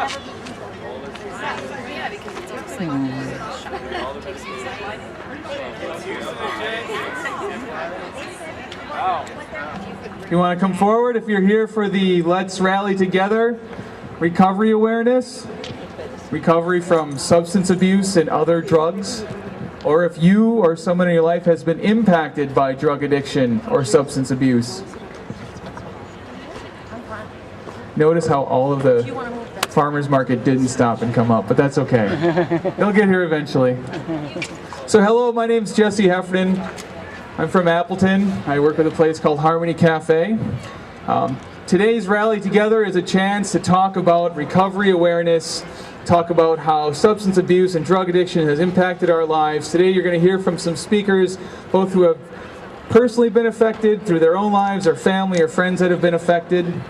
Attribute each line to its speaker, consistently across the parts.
Speaker 1: You want to come forward if you're here for the Let's Rally Together recovery awareness, recovery from substance abuse and other drugs, or if you or someone in your life has been impacted by drug addiction or substance abuse. Notice how all of the farmers market didn't stop and come up, but that's okay. They'll get here eventually. So hello, my name's Jesse Heffernan. I'm from Appleton. I work with a place called Harmony Cafe. Today's Rally Together is a chance to talk about recovery awareness, talk about how substance abuse and drug addiction has impacted our lives. Today you're going to hear from some speakers, both who have personally been affected through their own lives, or family or friends that have been affected.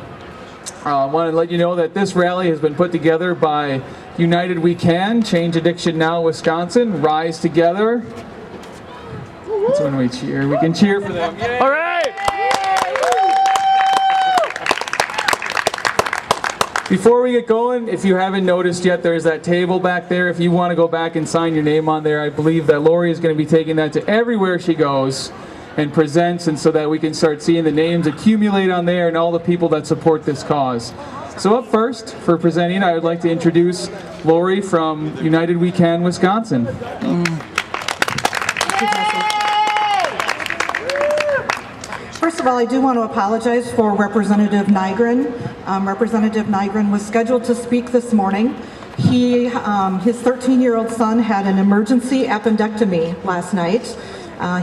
Speaker 1: I want to let you know that this rally has been put together by United We Can, Change Addiction Now, Wisconsin, Rise Together. That's when we cheer. We can cheer for them. Yay.
Speaker 2: All right!
Speaker 1: Before we get going, if you haven't noticed yet, there's that table back there. If you want to go back and sign your name on there, I believe that Lori is going to be taking that to everywhere she goes and presents, and so that we can start seeing the names accumulate on there and all the people that support this cause. So up first, for presenting, I would like to introduce Lori from United We Can, Wisconsin.
Speaker 3: First of all, I do want to apologize for Representative Nygren. Representative Nygren was scheduled to speak this morning. His 13-year-old son had an emergency appendectomy last night.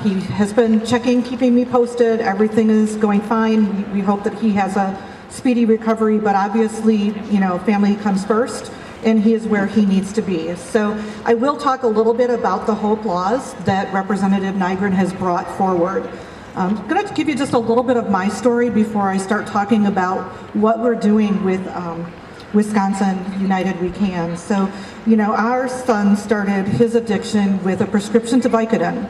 Speaker 3: He has been keeping me posted. Everything is going fine. We hope that he has a speedy recovery, but obviously, family comes first, and he is where he needs to be. So I will talk a little bit about the HOPE laws that Representative Nygren has brought forward. I'm going to give you just a little bit of my story before I start talking about what we're doing with Wisconsin United We Can. So, our son started his addiction with a prescription to Vicodin.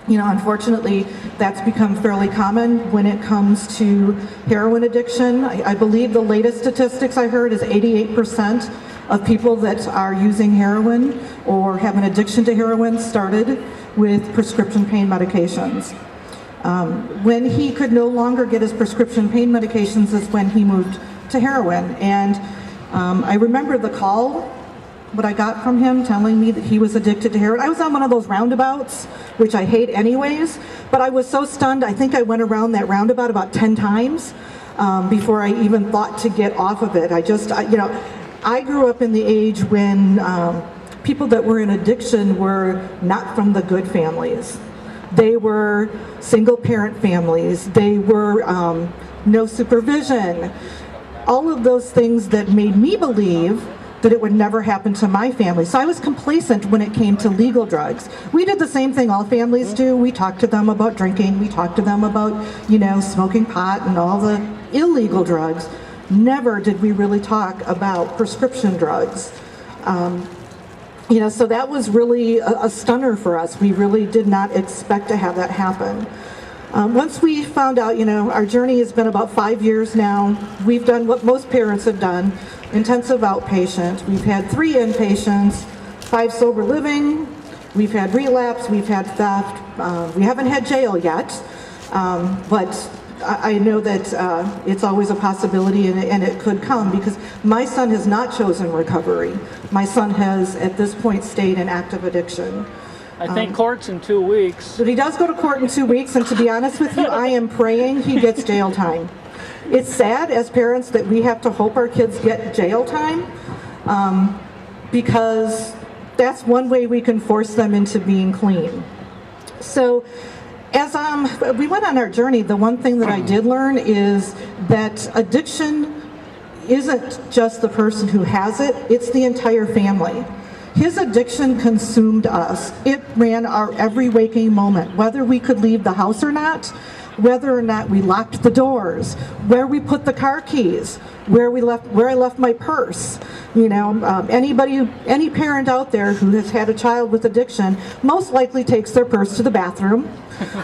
Speaker 3: Unfortunately, that's become fairly common when it comes to heroin addiction. I believe the latest statistics I heard is 88% of people that are using heroin or have an addiction to heroin started with prescription pain medications. When he could no longer get his prescription pain medications is when he moved to heroin. And I remember the call, what I got from him telling me that he was addicted to heroin. I was on one of those roundabouts, which I hate anyways, but I was so stunned, I think I went around that roundabout about 10 times before I even thought to get off of it. I grew up in the age when people that were in addiction were not from the good families. They were single parent families. They were no supervision. All of those things that made me believe that it would never happen to my family. So I was complacent when it came to legal drugs. We did the same thing all families do. We talked to them about drinking. We talked to them about, smoking pot and all the illegal drugs. Never did we really talk about prescription drugs. So that was really a stunner for us. We really did not expect to have that happen. Once we found out, our journey has been about 5 years now. We've done what most parents have done, intensive outpatient. We've had 3 inpatients, 5 sober living. We've had relapse, we've had theft. We haven't had jail yet, but I know that it's always a possibility, and it could come, because my son has not chosen recovery. My son has, at this point, stayed in active addiction.
Speaker 2: I think court's in 2 weeks.
Speaker 3: But he does go to court in 2 weeks, and to be honest with you, I am praying he gets jail time. It's sad as parents that we have to hope our kids get jail time, because that's one way we can force them into being clean. So as we went on our journey, the one thing that I did learn is that addiction isn't just the person who has it, it's the entire family. His addiction consumed us. It ran our every waking moment, whether we could leave the house or not, whether or not we locked the doors, where we put the car keys, where I left my purse. Any parent out there who has had a child with addiction most likely takes their purse to the bathroom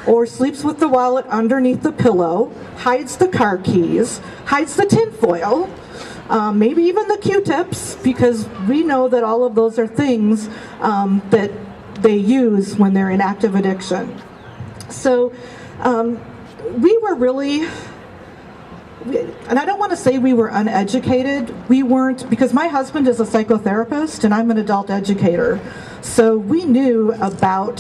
Speaker 3: or sleeps with the wallet underneath the pillow, hides the car keys, hides the tinfoil, maybe even the Q-tips, because we know that all of those are things that they use when they're in active addiction. So we were really, and I don't want to say we were uneducated. We weren't, because my husband is a psychotherapist and I'm an adult educator. So we knew about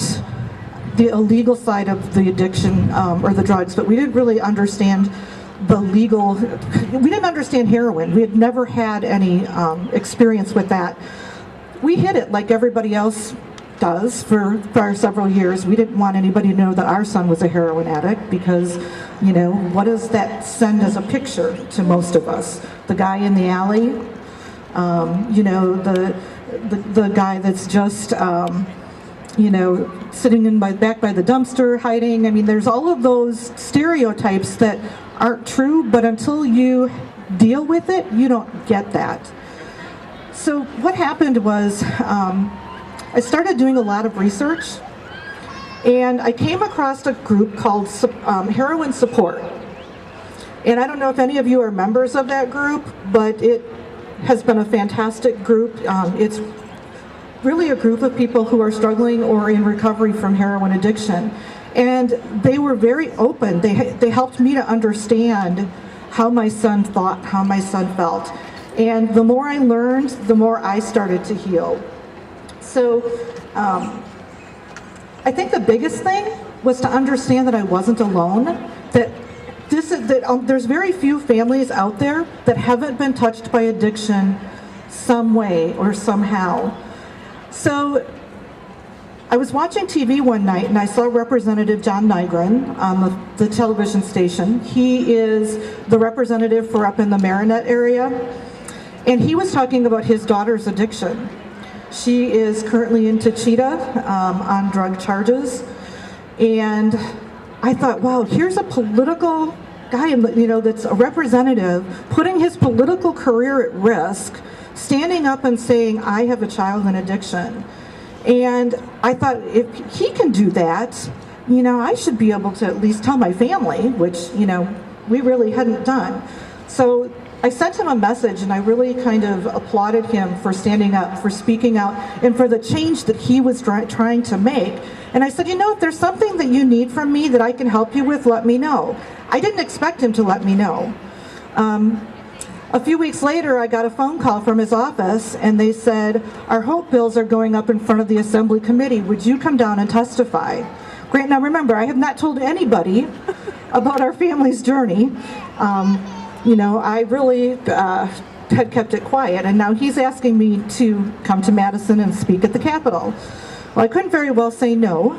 Speaker 3: the illegal side of the addiction or the drugs, but we didn't really understand we didn't understand heroin. We had never had any experience with that. We hid it like everybody else does for several years. We didn't want anybody to know that our son was a heroin addict because, what does that send as a picture to most of us? The guy in the alley, the guy that's just, sitting back by the dumpster, hiding. I mean, there's all of those stereotypes that aren't true, but until you deal with it, you don't get that. So what happened was, I started doing a lot of research, and I came across a group called Heroin Support. And I don't know if any of you are members of that group, but it has been a fantastic group. It's really a group of people who are struggling or in recovery from heroin addiction. And they were very open. They helped me to understand how my son thought, how my son felt. And the more I learned, the more I started to heal. So I think the biggest thing was to understand that I wasn't alone, that there's very few families out there that haven't been touched by addiction some way or somehow. So I was watching TV one night and I saw Representative John Nygren on the television station. He is the representative for up in the Marinette area, and he was talking about his daughter's addiction. She is currently in Tachita on drug charges, and I thought, wow, here's a political guy, that's a representative putting his political career at risk, standing up and saying, I have a child in addiction. And I thought, if he can do that, I should be able to at least tell my family, which, we really hadn't done. So I sent him a message, and I really kind of applauded him for standing up, for speaking out, and for the change that he was trying to make. And I said, if there's something that you need from me that I can help you with, let me know. I didn't expect him to let me know. A few weeks later, I got a phone call from his office, and they said, our HOPE bills are going up in front of the Assembly Committee. Would you come down and testify? Great. Now remember, I have not told anybody about our family's journey. I really had kept it quiet, and now he's asking me to come to Madison and speak at the Capitol. Well, I couldn't very well say no.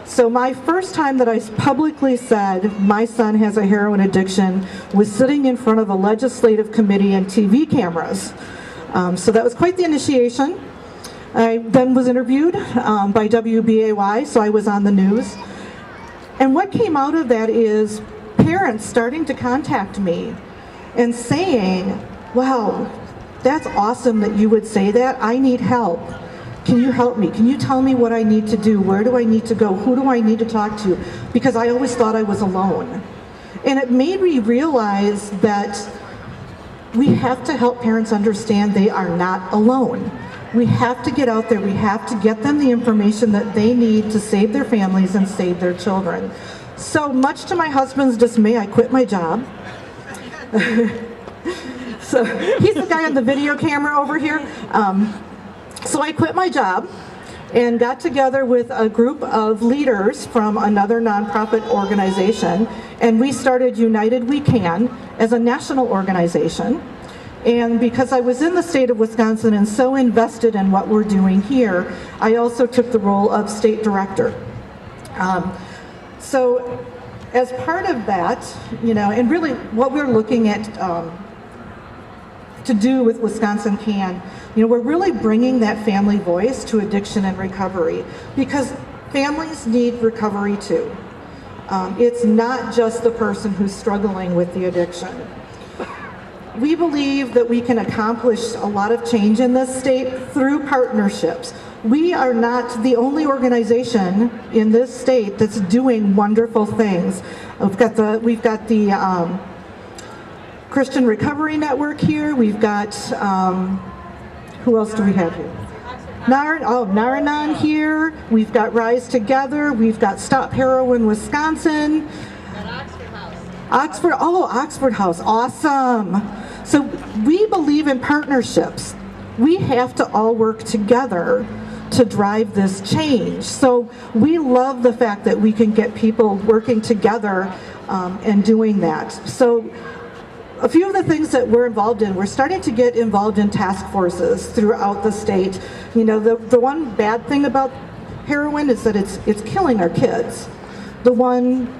Speaker 3: So my first time that I publicly said my son has a heroin addiction was sitting in front of a legislative committee and TV cameras. So that was quite the initiation. I then was interviewed by WBAY, so I was on the news. And what came out of that is parents starting to contact me and saying, wow, that's awesome that you would say that. I need help. Can you help me? Can you tell me what I need to do? Where do I need to go? Who do I need to talk to? Because I always thought I was alone. And it made me realize that we have to help parents understand they are not alone. We have to get out there. We have to get them the information that they need to save their families and save their children. So much to my husband's dismay, I quit my job. So he's the guy on the video camera over here. So I quit my job and got together with a group of leaders from another nonprofit organization, and we started United We Can as a national organization. And because I was in the state of Wisconsin and so invested in what we're doing here, I also took the role of state director. So as part of that, and really what we're looking at to do with Wisconsin C.A.N, we're really bringing that family voice to addiction and recovery, because families need recovery too. It's not just the person who's struggling with the addiction. We believe that we can accomplish a lot of change in this state through partnerships. We are not the only organization in this state that's doing wonderful things. We've got the Christian Recovery Network here. We've got, who else do we have here? Naranan here. We've got Rise Together. We've got Stop Heroin Wisconsin. Oxford House, awesome. So we believe in partnerships. We have to all work together to drive this change. So we love the fact that we can get people working together and doing that. So a few of the things that we're involved in, we're starting to get involved in task forces throughout the state. You know, the one bad thing about heroin is that it's killing our kids. The one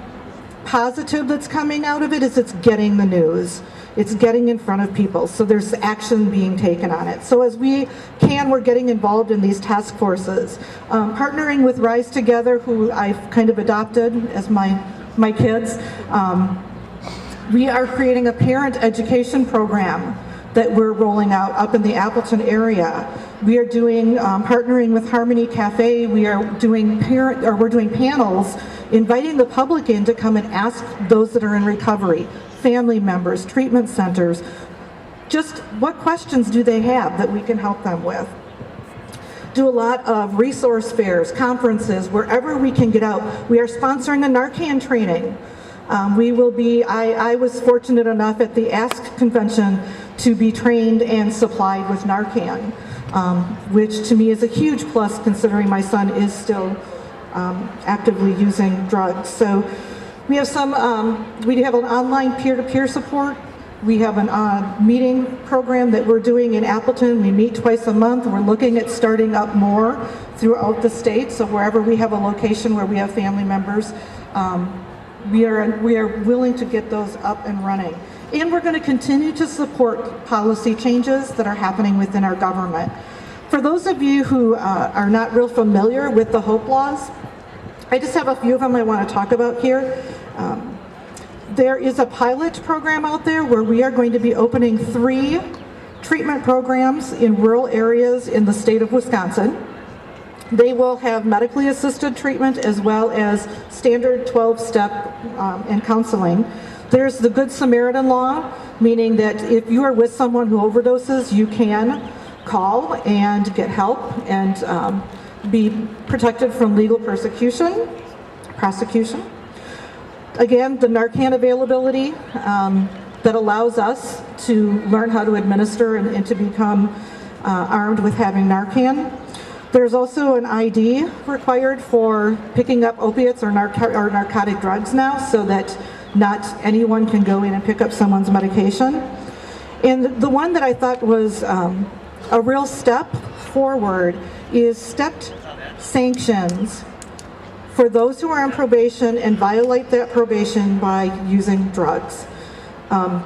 Speaker 3: positive that's coming out of it is it's getting the news. It's getting in front of people, so there's action being taken on it. So as we're getting involved in these task forces, partnering with Rise Together, who I've kind of adopted as my kids. We are creating a parent education program that we're rolling out up in the Appleton area. We are doing partnering with Harmony Cafe. We are doing we're doing panels, inviting the public in to come and ask those that are in recovery, family members, treatment centers, just what questions do they have that we can help them with. Do a lot of resource fairs, conferences, wherever we can get out. We are sponsoring a Narcan training. I was fortunate enough at the ASK convention to be trained and supplied with Narcan, which to me is a huge plus considering my son is still actively using drugs. So we have we have an online peer-to-peer support. We have a meeting program that we're doing in Appleton. We meet twice a month. We're looking at starting up more throughout the state. So wherever we have a location where we have family members, we are willing to get those up and running. And we're going to continue to support policy changes that are happening within our government. For those of you who are not real familiar with the HOPE laws, I just have a few of them I want to talk about here. There is a pilot program out there where we are going to be opening 3 treatment programs in rural areas in the state of Wisconsin. They will have medically assisted treatment as well as standard 12-step and counseling. There's the Good Samaritan law, meaning that if you are with someone who overdoses, you can call and get help and be protected from legal prosecution. Again, the Narcan availability that allows us to learn how to administer and to become armed with having Narcan. There's also an ID required for picking up opiates or narcotic drugs now, so that not anyone can go in and pick up someone's medication. And the one that I thought was a real step forward is stepped sanctions for those who are on probation and violate that probation by using drugs.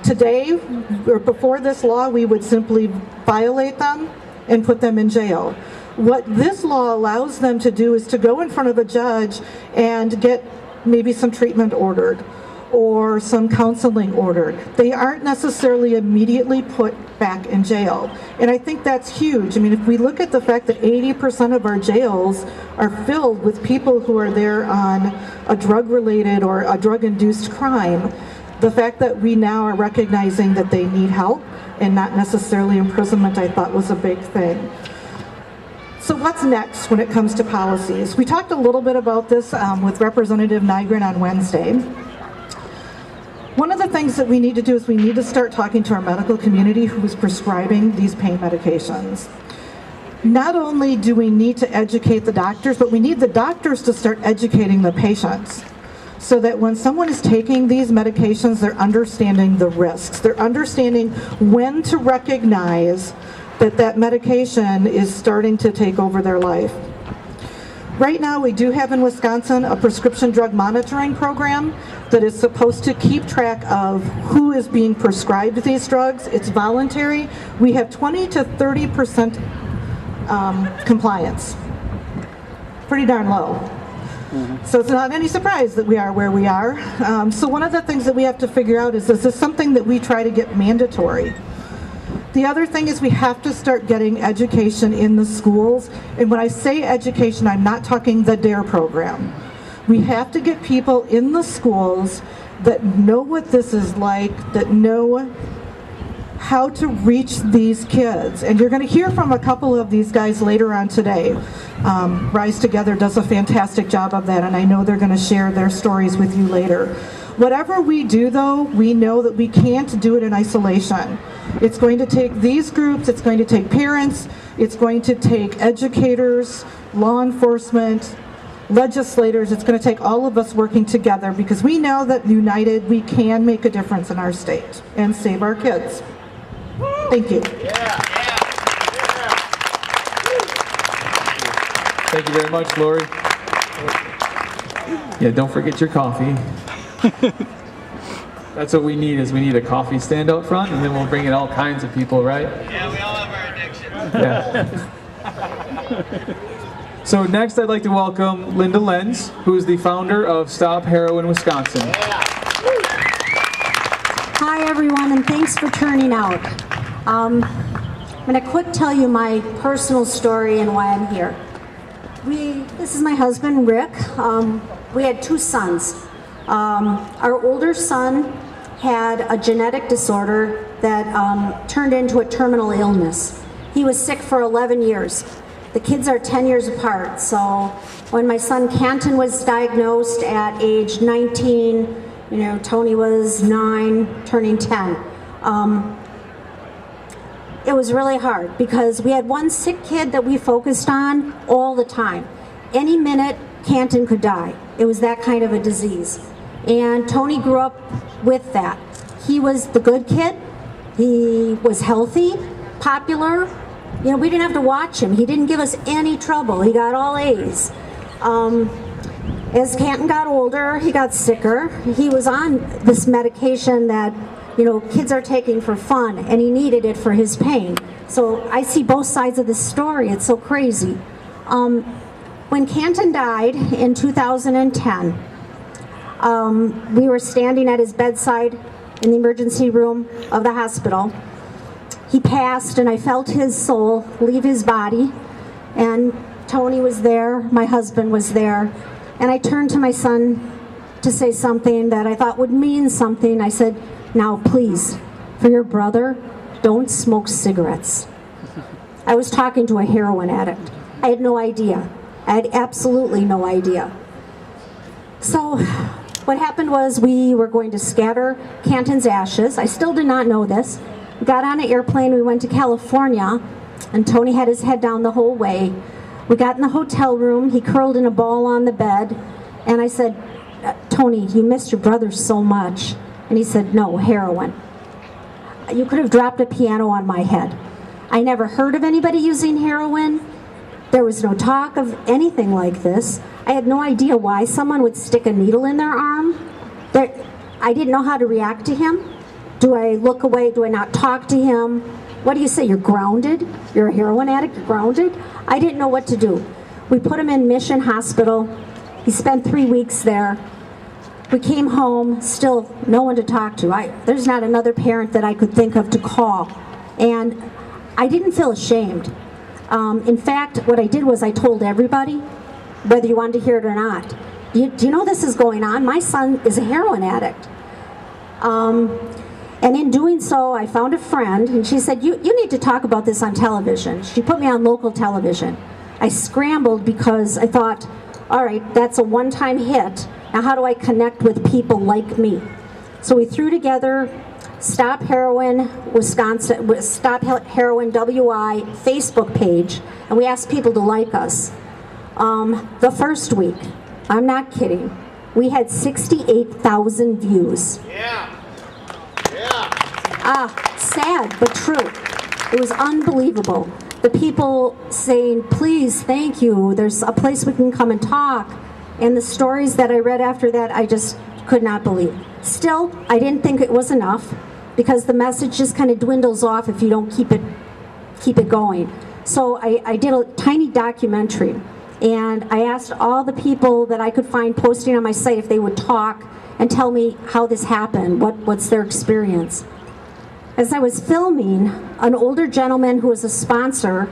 Speaker 3: Today, or before this law, we would simply violate them and put them in jail. What this law allows them to do is to go in front of a judge and get maybe some treatment ordered or some counseling ordered. They aren't necessarily immediately put back in jail. And I think that's huge. I mean, if we look at the fact that 80% of our jails are filled with people who are there on a drug-related or a drug-induced crime, the fact that we now are recognizing that they need help and not necessarily imprisonment, I thought was a big thing. So what's next when it comes to policies? We talked a little bit about this with Representative Nygren on Wednesday. One of the things that we need to do is we need to start talking to our medical community who is prescribing these pain medications. Not only do we need to educate the doctors, but we need the doctors to start educating the patients so that when someone is taking these medications, they're understanding the risks. They're understanding when to recognize that that medication is starting to take over their life. Right now, we do have in Wisconsin a prescription drug monitoring program that is supposed to keep track of who is being prescribed these drugs. It's voluntary. We have 20 to 30% compliance. Pretty darn low. So it's not any surprise that we are where we are. So one of the things that we have to figure out is this something that we try to get mandatory? The other thing is we have to start getting education in the schools. And when I say education, I'm not talking the DARE program. We have to get people in the schools that know what this is like, that know how to reach these kids. And you're going to hear from a couple of these guys later on today. Rise Together does a fantastic job of that, and I know they're going to share their stories with you later. Whatever we do, though, we know that we can't do it in isolation. It's going to take these groups, it's going to take parents, it's going to take educators, law enforcement, legislators. It's going to take all of us working together, because we know that united we can make a difference in our state and save our kids. Thank you.
Speaker 1: Thank you very much, Lori. Yeah, don't forget your coffee. That's what we need, is we need a coffee stand out front, and then we'll bring in all kinds of people, right?
Speaker 4: Yeah, we all have our addictions.
Speaker 1: Yeah. So next I'd like to welcome Linda Lenz, who is the founder of Stop Heroin Wisconsin.
Speaker 5: Hi everyone, and thanks for turning out. I'm going to quick tell you my personal story and why I'm here. This is my husband, Rick. We had 2 sons. Our older son had a genetic disorder that turned into a terminal illness. He was sick for 11 years. The kids are 10 years apart, so when my son Canton was diagnosed at age 19, Tony was 9, turning 10. It was really hard because we had one sick kid that we focused on all the time. Any minute, Canton could die. It was that kind of a disease. And Tony grew up with that. He was the good kid. He was healthy, popular. We didn't have to watch him. He didn't give us any trouble. He got all A's. As Canton got older, he got sicker. He was on this medication that kids are taking for fun, and he needed it for his pain. So I see both sides of the story. It's so crazy. When Canton died in 2010, we were standing at his bedside in the emergency room of the hospital. He passed, and I felt his soul leave his body, and Tony was there, my husband was there, and I turned to my son to say something that I thought would mean something. I said, "Now please, for your brother, don't smoke cigarettes." I was talking to a heroin addict. I had no idea. I had absolutely no idea. So what happened was we were going to scatter Canton's ashes. I still did not know this. We got on an airplane, we went to California, and Tony had his head down the whole way. We got in the hotel room, he curled in a ball on the bed, and I said, "Tony, you missed your brother so much." And he said, "No, heroin." You could have dropped a piano on my head. I never heard of anybody using heroin. There was no talk of anything like this. I had no idea why someone would stick a needle in their arm. I didn't know how to react to him. Do I look away? Do I not talk to him? What do you say? You're grounded? You're a heroin addict? You're grounded? I didn't know what to do. We put him in Mission Hospital. He spent 3 weeks there. We came home, still no one to talk to. There's not another parent that I could think of to call. And I didn't feel ashamed. In fact, what I did was I told everybody, whether you wanted to hear it or not. Do you know this is going on? My son is a heroin addict. And in doing so, I found a friend, and she said, you need to talk about this on television. She put me on local television. I scrambled because I thought, all right, that's a one-time hit. Now how do I connect with people like me? So we threw together Stop Heroin Wisconsin, Stop Heroin WI Facebook page, and we asked people to like us. The first week, I'm not kidding, we had 68,000 views.
Speaker 4: Yeah.
Speaker 5: Sad, but true. It was unbelievable. The people saying, "Please, thank you, there's a place we can come and talk." And the stories that I read after that, I just could not believe. Still, I didn't think it was enough, because the message just kind of dwindles off if you don't keep it going. So I did a tiny documentary. And I asked all the people that I could find posting on my site if they would talk and tell me how this happened, what's their experience. As I was filming, an older gentleman who was a sponsor,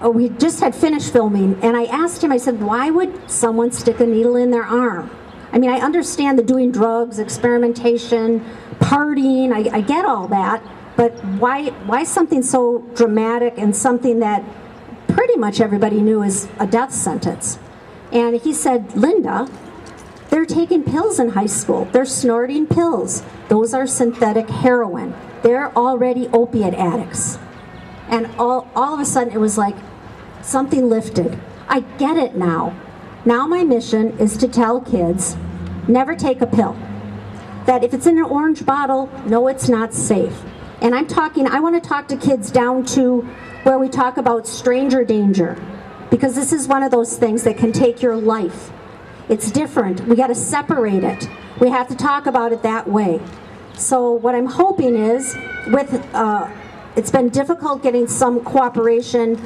Speaker 5: we just had finished filming, and I asked him, I said, why would someone stick a needle in their arm? I mean, I understand the doing drugs, experimentation, partying, I get all that, but why something so dramatic and something that pretty much everybody knew is a death sentence? And he said, Linda, they're taking pills in high school. They're snorting pills. Those are synthetic heroin. They're already opiate addicts. And all of a sudden it was like something lifted. I get it now. Now my mission is to tell kids, never take a pill. That if it's in an orange bottle, no, it's not safe. And I want to talk to kids down to where we talk about stranger danger, because this is one of those things that can take your life. It's different. We got to separate it. We have to talk about it that way. So what I'm hoping is, it's been difficult getting some cooperation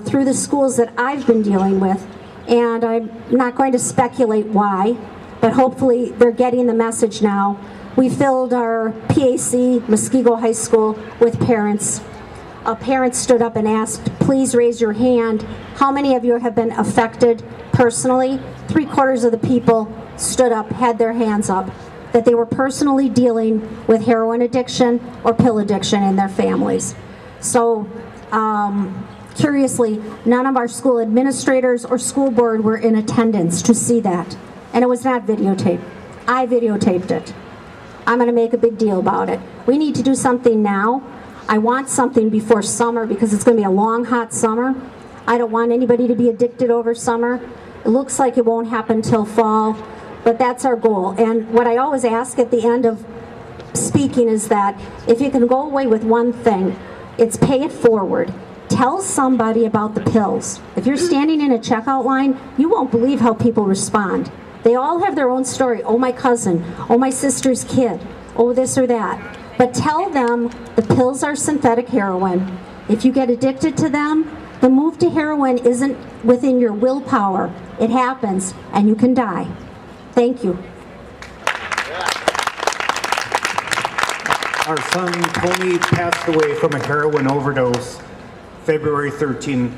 Speaker 5: through the schools that I've been dealing with, and I'm not going to speculate why, but hopefully they're getting the message now. We filled our PAC, Muskego High School, with parents. A parent stood up and asked, please raise your hand. How many of you have been affected personally? 3/4 of the people stood up, had their hands up, that they were personally dealing with heroin addiction or pill addiction in their families. So, curiously, none of our school administrators or school board were in attendance to see that. And it was not videotaped. I videotaped it. I'm going to make a big deal about it. We need to do something now. I want something before summer because it's going to be a long, hot summer. I don't want anybody to be addicted over summer. It looks like it won't happen till fall, but that's our goal. And what I always ask at the end of speaking is that if you can go away with one thing, it's pay it forward. Tell somebody about the pills. If you're standing in a checkout line, you won't believe how people respond. They all have their own story. Oh, my cousin. Oh, my sister's kid. Oh, this or that. But tell them the pills are synthetic heroin. If you get addicted to them, the move to heroin isn't within your willpower. It happens, and you can die. Thank you.
Speaker 6: Our son Tony passed away from a heroin overdose February 13th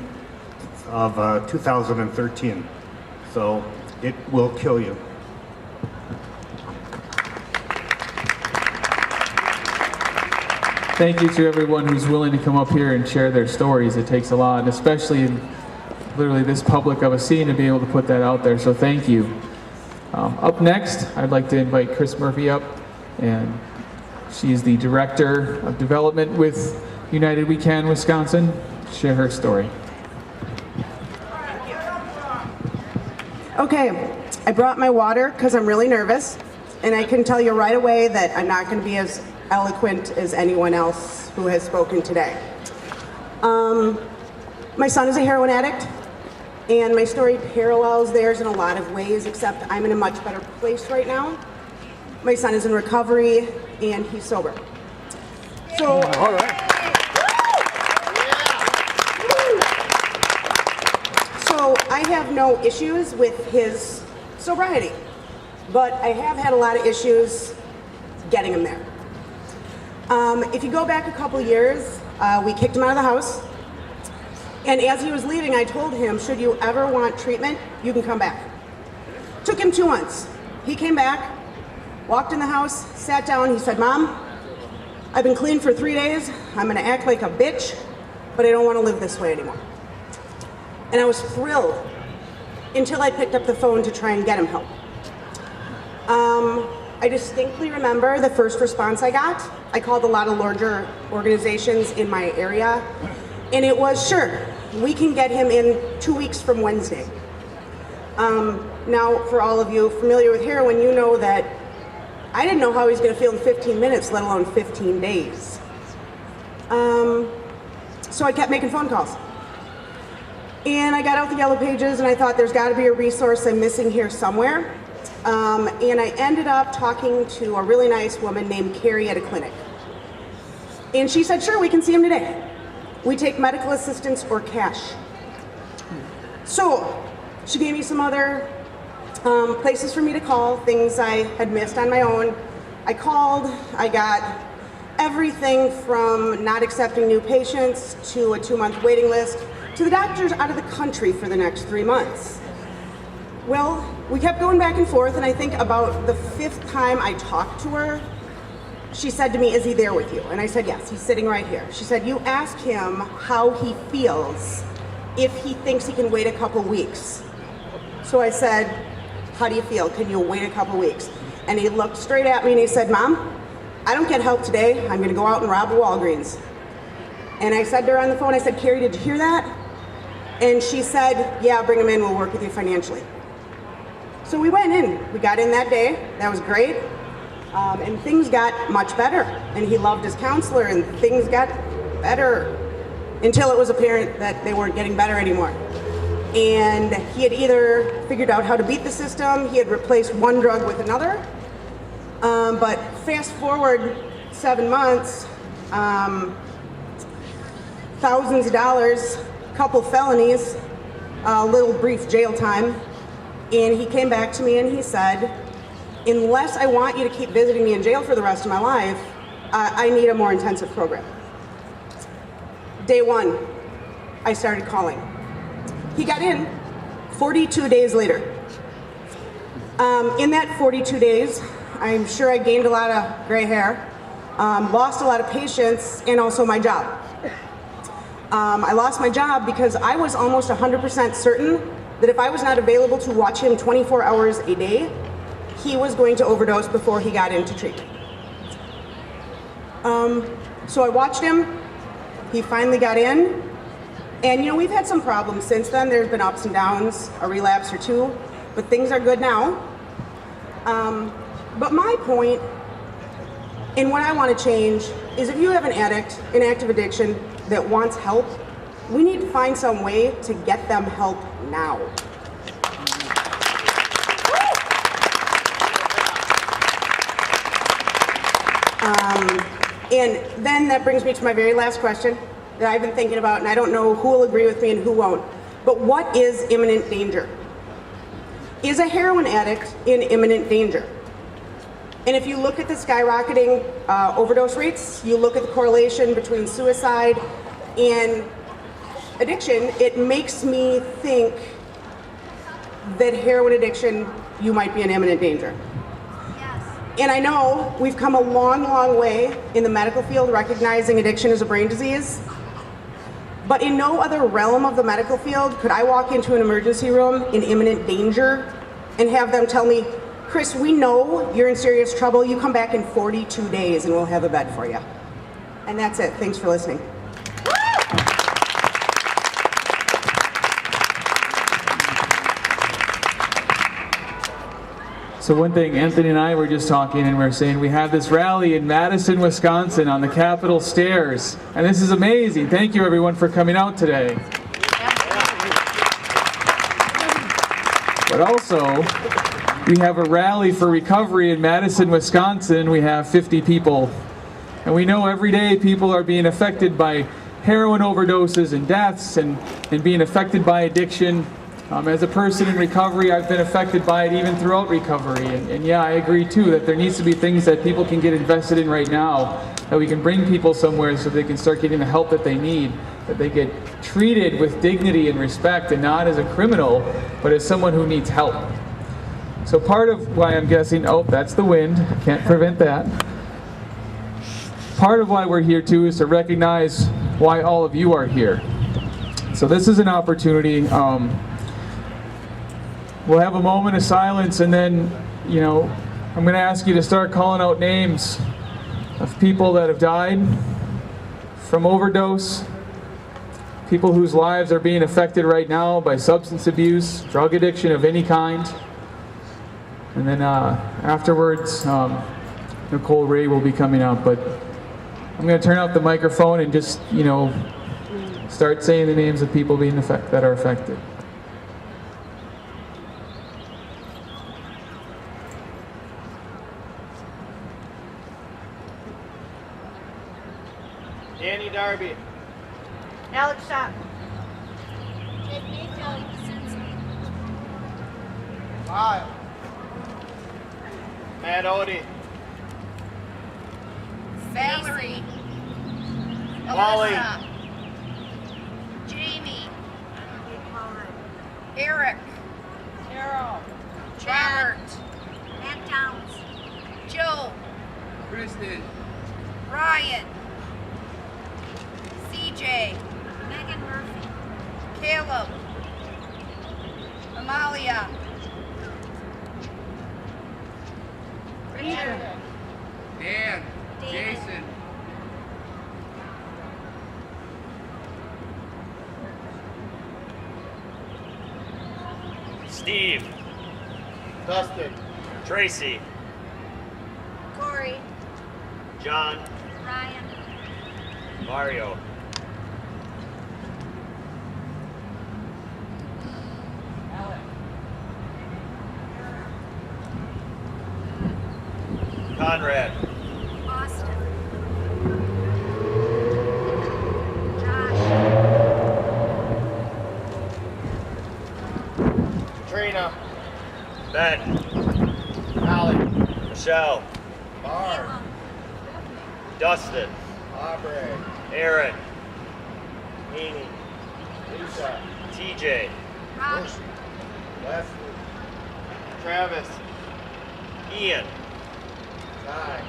Speaker 6: of 2013. So it will kill you.
Speaker 1: Thank you to everyone who's willing to come up here and share their stories. It takes a lot, and especially in literally this public of a scene, to be able to put that out there, so thank you. Up next, I'd like to invite Chris Murphy up, and she's the Director of Development with United We Can Wisconsin, to share her story.
Speaker 7: Okay, I brought my water because I'm really nervous, and I can tell you right away that I'm not going to be as eloquent as anyone else who has spoken today. My son is a heroin addict, and my story parallels theirs in a lot of ways, except I'm in a much better place right now. My son is in recovery, and he's sober. So,
Speaker 2: All right.
Speaker 7: So I have no issues with his sobriety, but I have had a lot of issues getting him there. If you go back a couple years, we kicked him out of the house, and as he was leaving, I told him, should you ever want treatment, you can come back. Took him 2 months. He came back, walked in the house, sat down, he said, Mom, I've been clean for 3 days, I'm gonna act like a bitch, but I don't wanna live this way anymore. And I was thrilled until I picked up the phone to try and get him help. I distinctly remember the first response I got. I called a lot of larger organizations in my area, and it was, sure, we can get him in 2 weeks from Wednesday. Now, for all of you familiar with heroin, you know that I didn't know how he was going to feel in 15 minutes, let alone 15 days. So I kept making phone calls. And I got out the yellow pages, and I thought there's got to be a resource I'm missing here somewhere. And I ended up talking to a really nice woman named Carrie at a clinic. And she said, sure, we can see him today. We take medical assistance or cash. So she gave me some other places for me to call, things I had missed on my own. I called, I got everything from not accepting new patients to a 2-month waiting list to the doctors out of the country for the next 3 months. Well, we kept going back and forth, and I think about the 5th time I talked to her, she said to me, "Is he there with you?" And I said, "Yes, he's sitting right here." She said, "You ask him how he feels if he thinks he can wait a couple weeks." So I said, "How do you feel? Can you wait a couple weeks?" And he looked straight at me and he said, "Mom, I don't get help today. I'm going to go out and rob a Walgreens." And I said to her on the phone, I said, "Carrie, did you hear that?" And she said, "Yeah, bring him in. We'll work with you financially." So we went in. We got in that day. That was great. And things got much better. And he loved his counselor, and things got better until it was apparent that they weren't getting better anymore. And he had either figured out how to beat the system, he had replaced one drug with another. But fast forward 7 months, thousands of dollars, couple felonies, a little brief jail time. And he came back to me and he said, "Unless I want you to keep visiting me in jail for the rest of my life, I need a more intensive program." Day 1, I started calling. He got in 42 days later. In that 42 days, I'm sure I gained a lot of gray hair, lost a lot of patients, and also my job. I lost my job because I was almost 100% certain that if I was not available to watch him 24 hours a day, he was going to overdose before he got into treatment. So I watched him. He finally got in. And you know, we've had some problems since then. There's been ups and downs, a relapse or two, but things are good now. But my point, and what I want to change, is if you have an addict, an active addiction that wants help, we need to find some way to get them help now. And then that brings me to my very last question that I've been thinking about, and I don't know who will agree with me and who won't. But what is imminent danger? Is a heroin addict in imminent danger? And if you look at the skyrocketing overdose rates, you look at the correlation between suicide and addiction, it makes me think that heroin addiction, you might be in imminent danger. And I know we've come a long, long way in the medical field recognizing addiction as a brain disease. But in no other realm of the medical field could I walk into an emergency room in imminent danger and have them tell me, "Chris, we know you're in serious trouble. You come back in 42 days and we'll have a bed for you." And that's it. Thanks for listening.
Speaker 1: So one thing, Anthony and I were just talking and we were saying we have this rally in Madison, Wisconsin on the Capitol stairs. And this is amazing. Thank you everyone for coming out today. But also, we have a rally for recovery in Madison, Wisconsin. We have 50 people. And we know every day people are being affected by heroin overdoses and deaths and being affected by addiction. As a person in recovery, I've been affected by it even throughout recovery. And yeah, I agree too that there needs to be things that people can get invested in right now, that we can bring people somewhere so they can start getting the help that they need, that they get treated with dignity and respect and not as a criminal, but as someone who needs help. So part of why I'm guessing, oh, that's the wind, can't prevent that. Part of why we're here too is to recognize why all of you are here. So this is an opportunity. We'll have a moment of silence and then, you know, I'm going to ask you to start calling out names of people that have died from overdose, people whose lives are being affected right now by substance abuse, drug addiction of any kind. And then afterwards, Nicole Ray will be coming out, but I'm going to turn off the microphone and just, you know, start saying the names of people being that are affected.
Speaker 4: Danny Darby.
Speaker 8: Alex Shop.
Speaker 9: Jake Mayfield.
Speaker 4: Lyle. Matt Odie.
Speaker 8: Valerie.
Speaker 4: Wally.
Speaker 8: Alyssa. Jamie. Eric. Carol. Robert. Matt Downs. Joe.
Speaker 4: Kristen.
Speaker 8: Ryan. CJ. Megan Murphy. Caleb. Amalia. Richard.
Speaker 4: Dan. Jason.
Speaker 9: Steve,
Speaker 4: Dustin.
Speaker 9: Tracy,
Speaker 8: Corey.
Speaker 9: John,
Speaker 8: Ryan.
Speaker 9: Mario, Conrad,
Speaker 8: Austin. Josh.
Speaker 4: Katrina.
Speaker 9: Ben,
Speaker 4: Allie.
Speaker 9: Michelle,
Speaker 4: Barb.
Speaker 9: Dustin,
Speaker 4: Aubrey.
Speaker 9: Aaron, Amy,
Speaker 4: Lisa.
Speaker 9: TJ,
Speaker 8: Robbie.
Speaker 4: Leslie. Travis.
Speaker 9: Ian,
Speaker 4: Ty.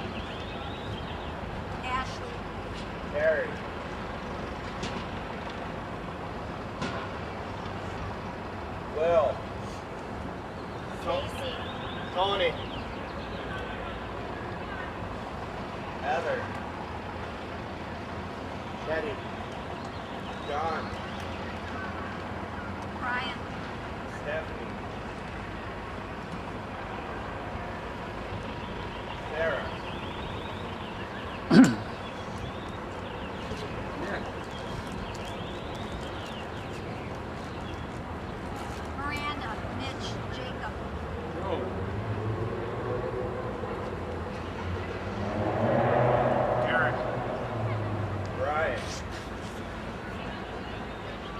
Speaker 8: Ashley.
Speaker 4: Terry. Will.
Speaker 8: Casey.
Speaker 4: Tony. Heather. Teddy. John.
Speaker 8: Brian.
Speaker 4: Stephanie. Sarah.
Speaker 8: Miranda. Mitch. Jacob.
Speaker 4: Eric. Brian.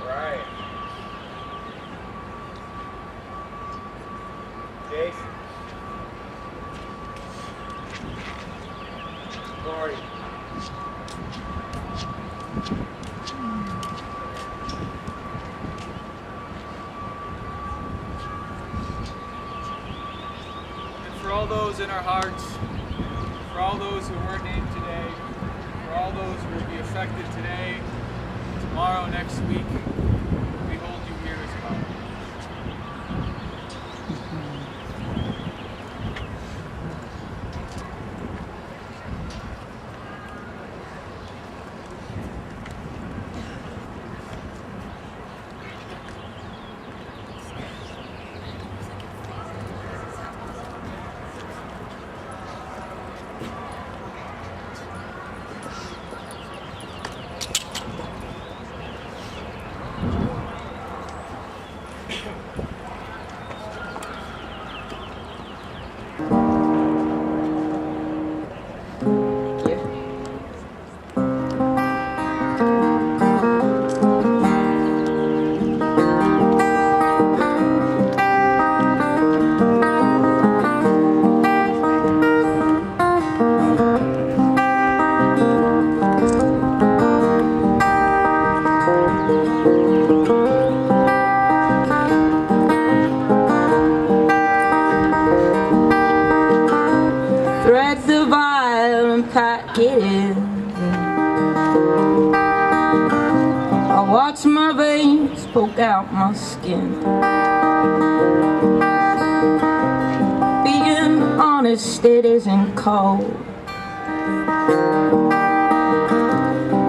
Speaker 4: Brian. Jason. Corey.
Speaker 1: And for all those in our hearts, for all those who weren't named today, for all those who will be affected today, tomorrow, next week, we hold you here as well.
Speaker 10: Threads of iron packeted. I watch my veins poke out my skin. Being honest, it isn't cold.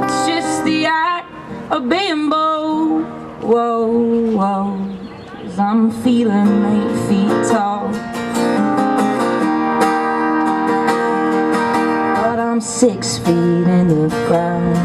Speaker 10: It's just the act of being bold. Whoa, whoa, 'cause I'm feeling 8 feet tall. I'm 6 feet in the ground.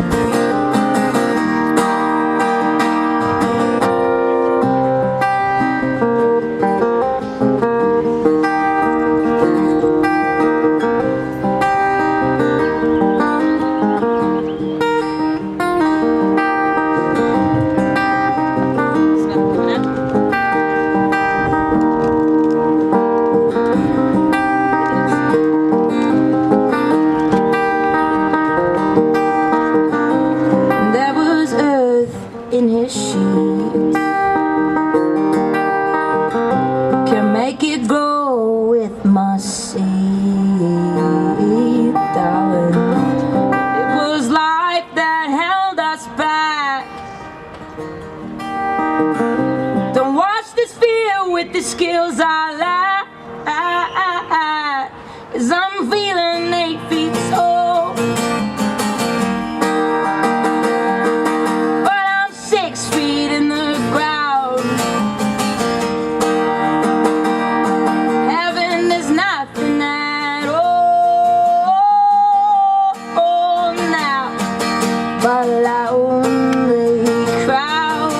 Speaker 10: that held us back. Don't watch this fear with the skills I lack, 'cause I'm feeling 8 feet tall. But I'm 6 feet in the ground. Heaven is nothing at all now, but a lonely crowd.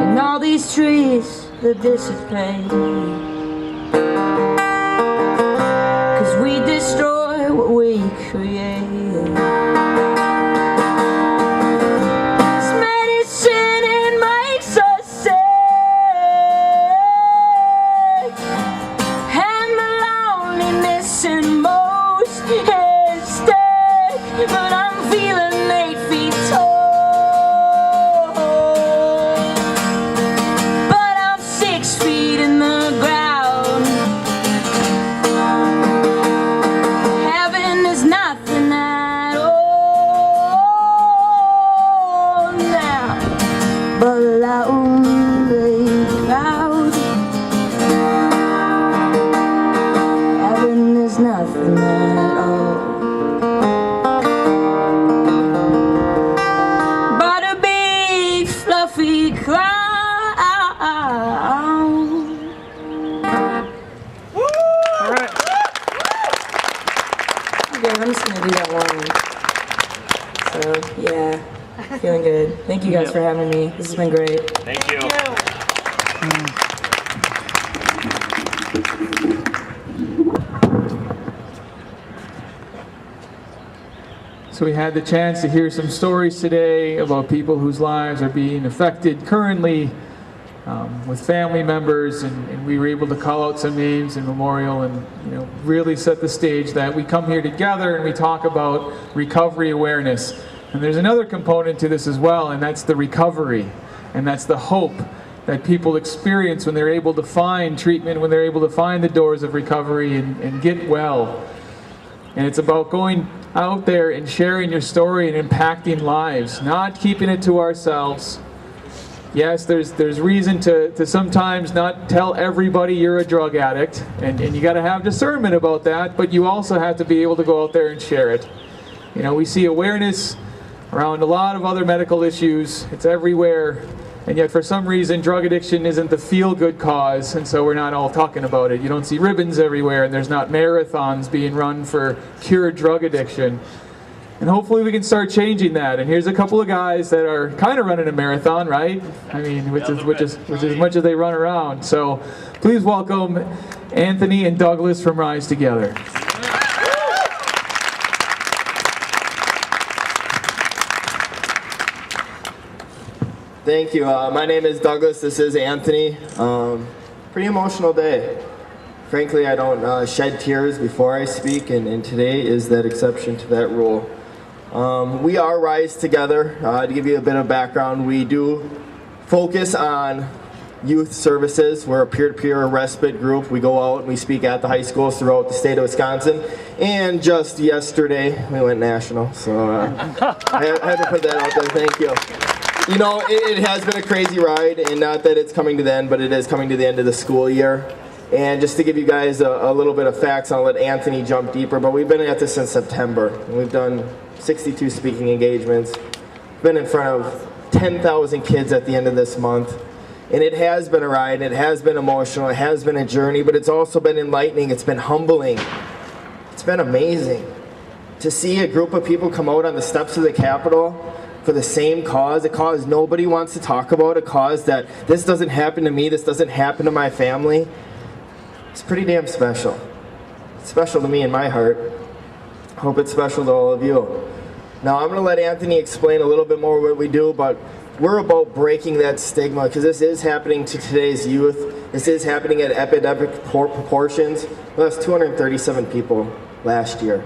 Speaker 10: And all these trees that dissipate, 'cause we destroy what we create. It's medicine, it makes us sick, and the loneliness in most is stick. But I'm feeling 8 feet tall. But I'm 6 feet in the ground. Heaven is nothing at all now, but a lonely crowd. Heaven is nothing at all, but a big fluffy cloud.
Speaker 2: All right.
Speaker 10: Okay, I'm just gonna do that one. So yeah, feeling good. Thank you guys for having me. This has been great.
Speaker 9: Thank you.
Speaker 1: So we had the chance to hear some stories today about people whose lives are being affected currently with family members, and we were able to call out some names in memorial and really set the stage that we come here together and we talk about recovery awareness. And there's another component to this as well, and that's the recovery, and that's the hope that people experience when they're able to find treatment, when they're able to find the doors of recovery and get well. And it's about going out there and sharing your story and impacting lives, not keeping it to ourselves. Yes, there's reason to sometimes not tell everybody you're a drug addict, and you got to have discernment about that, but you also have to be able to go out there and share it. We see awareness around a lot of other medical issues. It's everywhere, and yet for some reason drug addiction isn't the feel-good cause, and so we're not all talking about it. You don't see ribbons everywhere, and there's not marathons being run for cure drug addiction. And hopefully we can start changing that. And here's a couple of guys that are kind of running a marathon, right? I mean, which is as much as they run around. So please welcome Anthony and Douglas from Rise Together.
Speaker 11: Thank you. My name is Douglas. This is Anthony. Pretty emotional day. Frankly, I don't shed tears before I speak, and today is that exception to that rule. We are Rise Together. To give you a bit of background, we do focus on youth services. We're a peer-to-peer respite group. We go out and we speak at the high schools throughout the state of Wisconsin. And just yesterday, we went national. So I had to put that out there. Thank you. It has been a crazy ride, and not that it's coming to the end, but it is coming to the end of the school year. And just to give you guys a little bit of facts, I'll let Anthony jump deeper, but we've been at this since September. And we've done 62 speaking engagements, been in front of 10,000 kids at the end of this month. And it has been a ride, it has been emotional, it has been a journey, but it's also been enlightening, it's been humbling. It's been amazing to see a group of people come out on the steps of the Capitol for the same cause, a cause nobody wants to talk about, a cause that this doesn't happen to me, this doesn't happen to my family. It's pretty damn special. It's special to me in my heart. I hope it's special to all of you. Now I'm going to let Anthony explain a little bit more what we do, but we're about breaking that stigma because this is happening to today's youth. This is happening at epidemic proportions. We lost 237 people last year.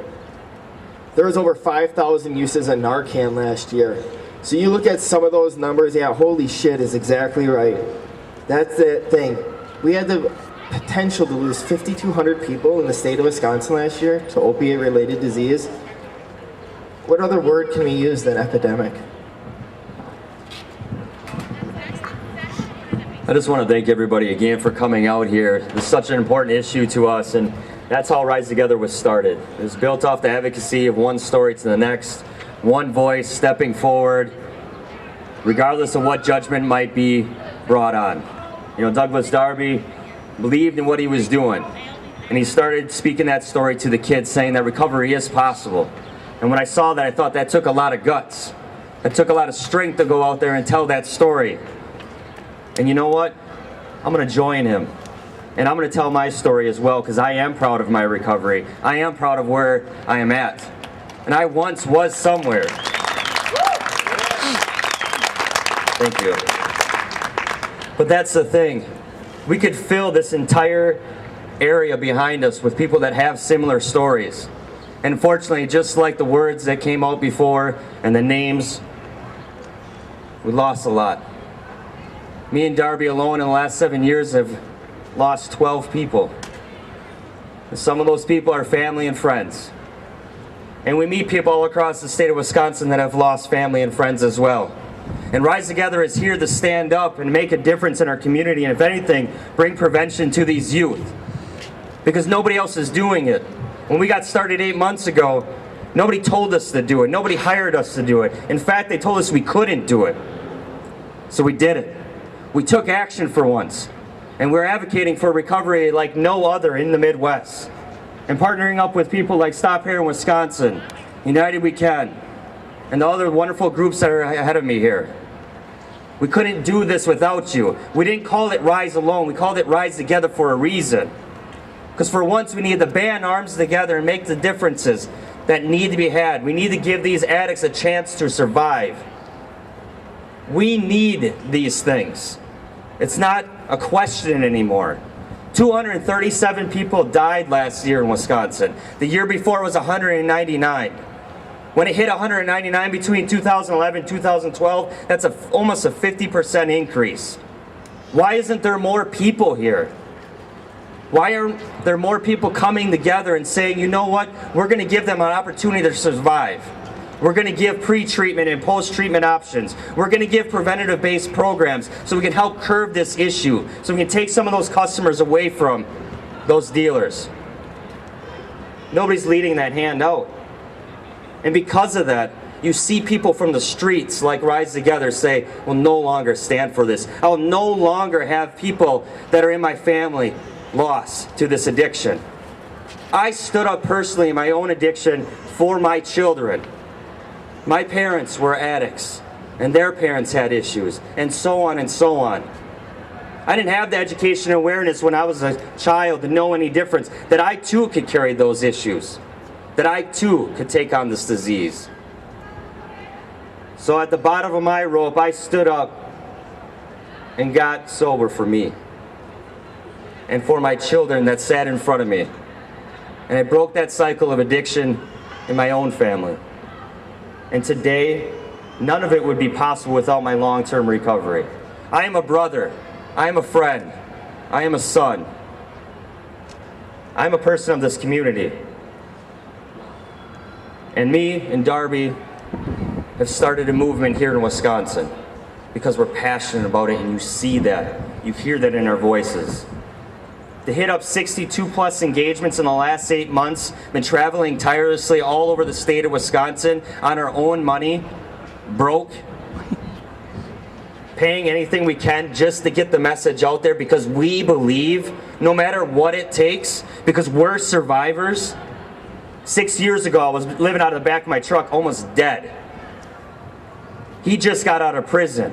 Speaker 11: There was over 5,000 uses of Narcan last year. So you look at some of those numbers, yeah, holy shit is exactly right. That's the thing. We had the potential to lose 5,200 people in the state of Wisconsin last year to opiate-related disease. What other word can we use than epidemic?
Speaker 12: I just want to thank everybody again for coming out here. It's such an important issue to us, and that's how Rise Together was started. It was built off the advocacy of one story to the next, one voice stepping forward, regardless of what judgment might be brought on. You know, Douglas Darby believed in what he was doing, and he started speaking that story to the kids, saying that recovery is possible. And when I saw that, I thought that took a lot of guts. It took a lot of strength to go out there and tell that story. And you know what? I'm going to join him. And I'm going to tell my story as well, because I am proud of my recovery. I am proud of where I am at. And I once was somewhere. Thank you. But that's the thing. We could fill this entire area behind us with people that have similar stories. And unfortunately, just like the words that came out before and the names, we lost a lot. Me and Darby alone in the last 7 years have lost 12 people. And some of those people are family and friends. And we meet people all across the state of Wisconsin that have lost family and friends as well. And Rise Together is here to stand up and make a difference in our community, and if anything, bring prevention to these youth. Because nobody else is doing it. When we got started 8 months ago, nobody told us to do it. Nobody hired us to do it. In fact, they told us we couldn't do it. So we did it. We took action for once, and we're advocating for recovery like no other in the Midwest, and partnering up with people like Stop Here in Wisconsin, United We Can, and the other wonderful groups that are ahead of me here. We couldn't do this without you. We didn't call it Rise alone, we called it Rise Together for a reason. Because for once we need to band arms together and make the differences that need to be had. We need to give these addicts a chance to survive. We need these things. It's not a question anymore. 237 people died last year in Wisconsin. The year before was 199. When it hit 199 between 2011 and 2012, that's almost a 50% increase. Why isn't there more people here? Why aren't there more people coming together and saying, you know what, we're going to give them an opportunity to survive. We're going to give pre-treatment and post-treatment options. We're going to give preventative-based programs so we can help curb this issue, so we can take some of those customers away from those dealers. Nobody's leading that hand out. And because of that, you see people from the streets like Rise Together say, we'll no longer stand for this. I'll no longer have people that are in my family lost to this addiction. I stood up personally in my own addiction for my children. My parents were addicts, and their parents had issues, and so on and so on. I didn't have the education and awareness when I was a child to know any difference, that I too could carry those issues, that I too could take on this disease. So at the bottom of my rope, I stood up and got sober for me and for my children that sat in front of me. And I broke that cycle of addiction in my own family. And today, none of it would be possible without my long-term recovery. I am a brother. I am a friend. I am a son. I am a person of this community. And me and Darby have started a movement here in Wisconsin because we're passionate about it, and you see that. You hear that in our voices. To hit up 62 plus engagements in the last 8 months, been traveling tirelessly all over the state of Wisconsin on our own money, broke, paying anything we can just to get the message out there, because we believe no matter what it takes, because we're survivors. 6 years ago, I was living out of the back of my truck, almost dead. He just got out of prison.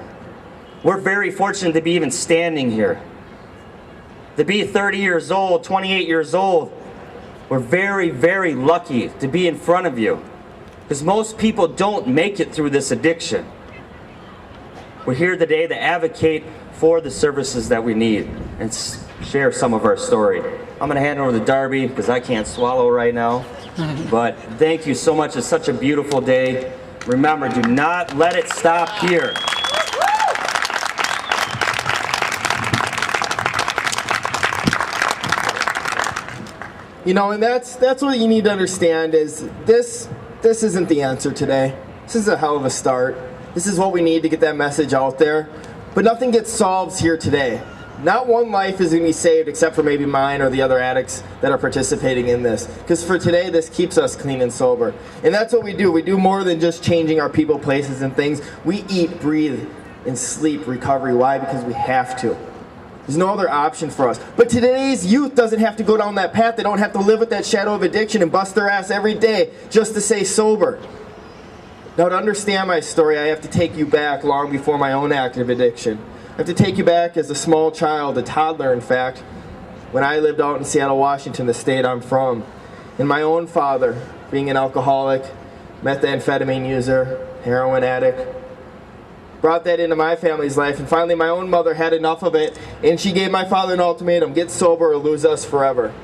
Speaker 12: We're very fortunate to be even standing here. To be 30 years old, 28 years old, we're very, very lucky to be in front of you. Because most people don't make it through this addiction. We're here today to advocate for the services that we need and share some of our story. I'm going to hand it over to Darby because I can't swallow right now. But thank you so much. It's such a beautiful day. Remember, do not let it stop here.
Speaker 11: You know, and that's what you need to understand is this isn't the answer today. This is a hell of a start. This is what we need to get that message out there. But nothing gets solved here today. Not one life is going to be saved except for maybe mine or the other addicts that are participating in this. Because for today, this keeps us clean and sober. And that's what we do. We do more than just changing our people, places, and things. We eat, breathe, and sleep recovery. Why? Because we have to. There's no other option for us. But today's youth doesn't have to go down that path. They don't have to live with that shadow of addiction and bust their ass every day just to stay sober. Now, to understand my story, I have to take you back long before my own active addiction. I have to take you back as a small child, a toddler in fact, when I lived out in Seattle, Washington, the state I'm from. And my own father, being an alcoholic, methamphetamine user, heroin addict, brought that into my family's life. And finally, my own mother had enough of it, and she gave my father an ultimatum: get sober or lose us forever.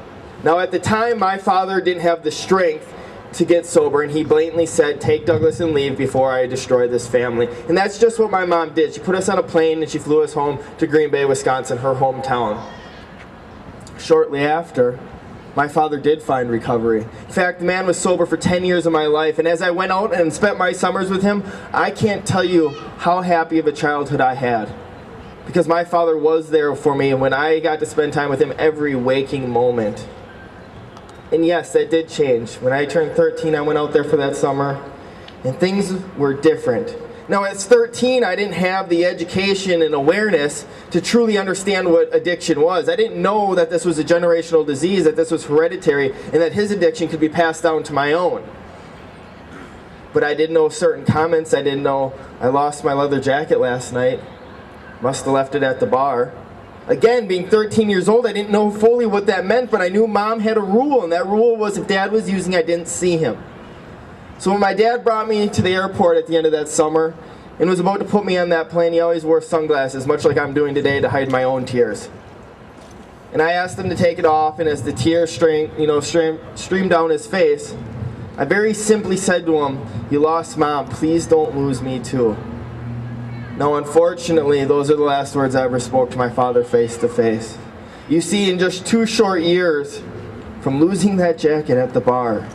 Speaker 11: Now, at the time, my father didn't have the strength to get sober, and he blatantly said, take Douglas and leave before I destroy this family. And that's just what my mom did. She put us on a plane and she flew us home to Green Bay, Wisconsin, her hometown. Shortly after, my father did find recovery. In fact, the man was sober for 10 years of my life, and as I went out and spent my summers with him, I can't tell you how happy of a childhood I had. Because my father was there for me, and when I got to spend time with him every waking moment. And yes, that did change. When I turned 13, I went out there for that summer, and things were different. Now, at 13, I didn't have the education and awareness to truly understand what addiction was. I didn't know that this was a generational disease, that this was hereditary, and that his addiction could be passed down to my own. But I did know certain comments. I didn't know I lost my leather jacket last night. Must have left it at the bar. Again, being 13 years old, I didn't know fully what that meant, but I knew Mom had a rule, and that rule was if Dad was using, I didn't see him. So when my dad brought me to the airport at the end of that summer and was about to put me on that plane, he always wore sunglasses, much like I'm doing today, to hide my own tears. And I asked him to take it off, and as the tears streamed down his face, I very simply said to him, you lost Mom, please don't lose me too. Now, unfortunately, those are the last words I ever spoke to my father face to face. You see, in just 2 short years, from losing that jacket at the bar,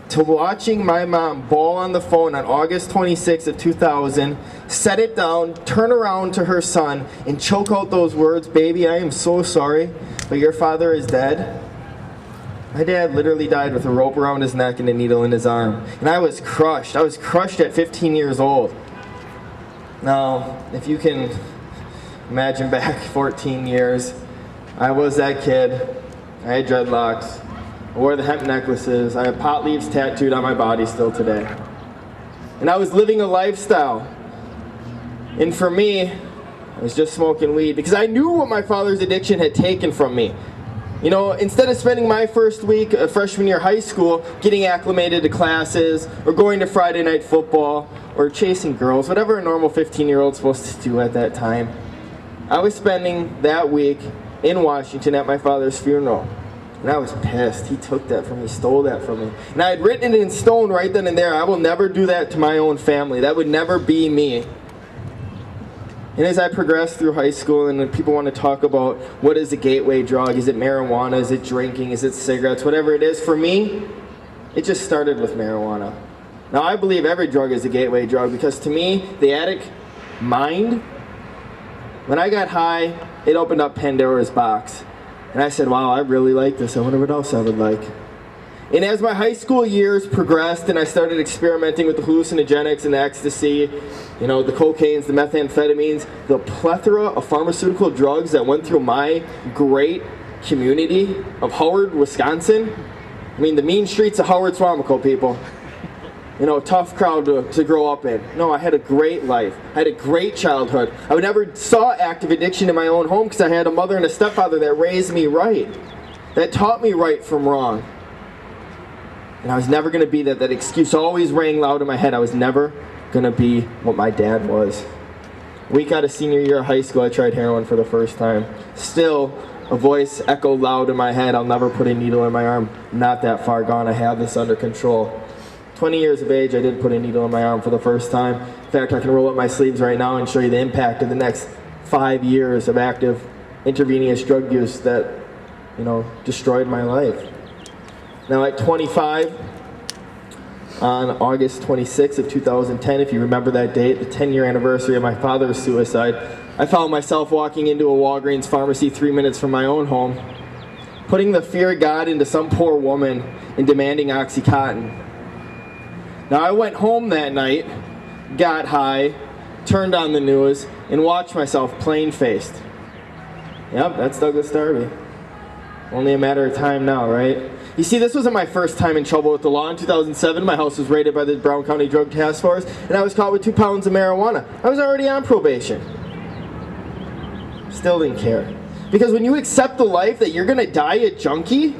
Speaker 11: to watching my mom bawl on the phone on August 26th of 2000, set it down, turn around to her son, and choke out those words, baby, I am so sorry, but your father is dead. My dad literally died with a rope around his neck and a needle in his arm. And I was crushed. I was crushed at 15 years old. Now, if you can imagine back 14 years, I was that kid. I had dreadlocks. I wore the hemp necklaces. I have pot leaves tattooed on my body still today. And I was living a lifestyle. And for me, I was just smoking weed because I knew what my father's addiction had taken from me. You know, instead of spending my first week of freshman year high school getting acclimated to classes or going to Friday night football or chasing girls, whatever a normal 15-year-old's supposed to do at that time, I was spending that week in Washington at my father's funeral. And I was pissed. He took that from me, stole that from me. And I had written it in stone right then and there. I will never do that to my own family. That would never be me. And as I progressed through high school and people want to talk about what is a gateway drug, is it marijuana, is it drinking, is it cigarettes, whatever it is, for me, it just started with marijuana. Now I believe every drug is a gateway drug because to me, the addict mind, when I got high, it opened up Pandora's box. And I said, wow, I really like this. I wonder what else I would like. And as my high school years progressed and I started experimenting with the hallucinogenics and the ecstasy, you know, the cocaines, the methamphetamines, the plethora of pharmaceutical drugs that went through my great community of Howard, Wisconsin. I mean, the mean streets of Howard, Swamico, people. You know, tough crowd to grow up in. No, I had a great life. I had a great childhood. I never saw active addiction in my own home because I had a mother and a stepfather that raised me right, that taught me right from wrong. And I was never going to be that. That excuse always rang loud in my head. I was never going to be what my dad was. Week out of senior year of high school, I tried heroin for the first time. Still, a voice echoed loud in my head, I'll never put a needle in my arm. Not that far gone, I have this under control. 20 years of age, I did put a needle in my arm for the first time. In fact, I can roll up my sleeves right now and show you the impact of the next 5 years of active intravenous drug use that, destroyed my life. Now at 25, on August 26th of 2010, if you remember that date, the 10-year anniversary of my father's suicide, I found myself walking into a Walgreens pharmacy 3 minutes from my own home, putting the fear of God into some poor woman and demanding OxyContin. Now I went home that night, got high, turned on the news, and watched myself plain-faced. Yep, that's Douglas Darby. Only a matter of time now, right? You see, this wasn't my first time in trouble with the law. In 2007, my house was raided by the Brown County Drug Task Force, and I was caught with 2 pounds of marijuana. I was already on probation. Still didn't care. Because when you accept the life that you're going to die a junkie,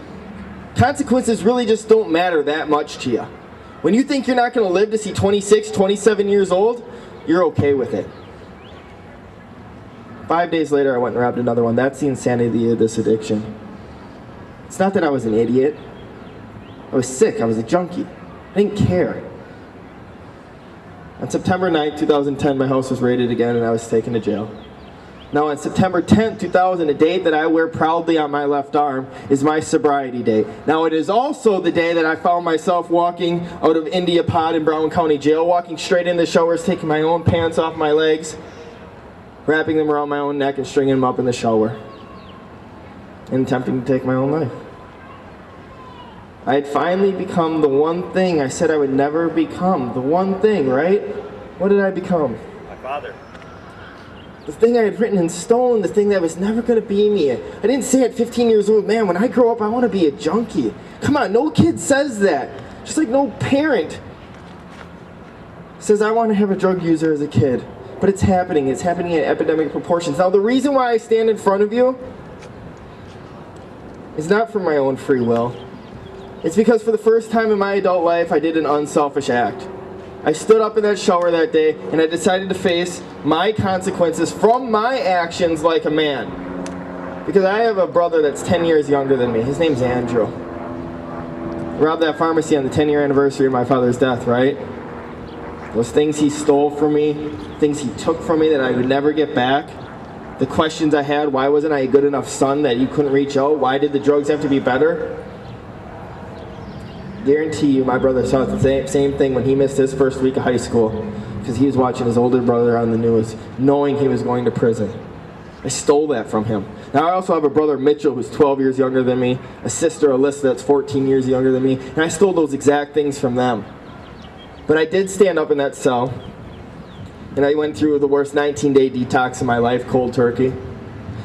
Speaker 11: consequences really just don't matter that much to you. When you think you're not going to live to see 26, 27 years old, you're okay with it. 5 days later, I went and grabbed another one. That's the insanity of this addiction. It's not that I was an idiot. I was sick. I was a junkie. I didn't care. On September 9th, 2010, my house was raided again and I was taken to jail. Now on September 10th, 2000, a date that I wear proudly on my left arm, is my sobriety date. Now it is also the day that I found myself walking out of India Pod in Brown County Jail, walking straight in the showers, taking my own pants off my legs, wrapping them around my own neck and stringing them up in the shower, and attempting to take my own life. I had finally become the one thing I said I would never become. The one thing, right? What did I become?
Speaker 9: My father.
Speaker 11: The thing I had written in stone, the thing that was never going to be me. I didn't say at 15 years old, man, when I grow up, I want to be a junkie. Come on, no kid says that. Just like no parent says, I want to have a drug user as a kid. But it's happening. It's happening in epidemic proportions. Now, the reason why I stand in front of you is not for my own free will. It's because for the first time in my adult life, I did an unselfish act. I stood up in that shower that day, and I decided to face my consequences from my actions like a man. Because I have a brother that's 10 years younger than me. His name's Andrew. I robbed that pharmacy on the 10-year anniversary of my father's death, right? Those things he stole from me, things he took from me that I would never get back. The questions I had, why wasn't I a good enough son that you couldn't reach out? Why did the drugs have to be better? Guarantee you my brother saw the same thing when he missed his first week of high school because he was watching his older brother on the news, knowing he was going to prison. I stole that from him. Now I also have a brother, Mitchell, who's 12 years younger than me, a sister, Alyssa, that's 14 years younger than me, and I stole those exact things from them. But I did stand up in that cell, and I went through the worst 19-day detox of my life, cold turkey.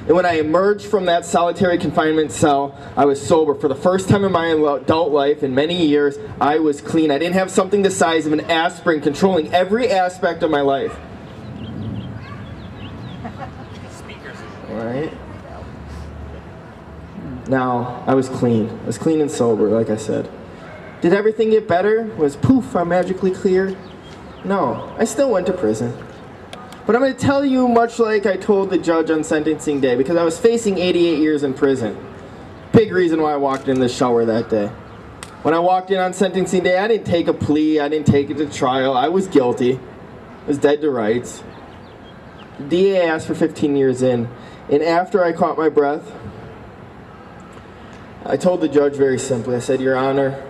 Speaker 11: And when I emerged from that solitary confinement cell, I was sober. For the first time in my adult life, in many years, I was clean. I didn't have something the size of an aspirin controlling every aspect of my life. Alright? Now, I was clean. I was clean and sober, like I said. Did everything get better? Was poof, I'm magically clear? No, I still went to prison. But I'm going to tell you much like I told the judge on sentencing day, because I was facing 88 years in prison. Big reason why I walked in the shower that day. When I walked in on sentencing day, I didn't take a plea, I didn't take it to trial, I was guilty. I was dead to rights. The DA asked for 15 years in, and after I caught my breath, I told the judge very simply, I said, Your Honor,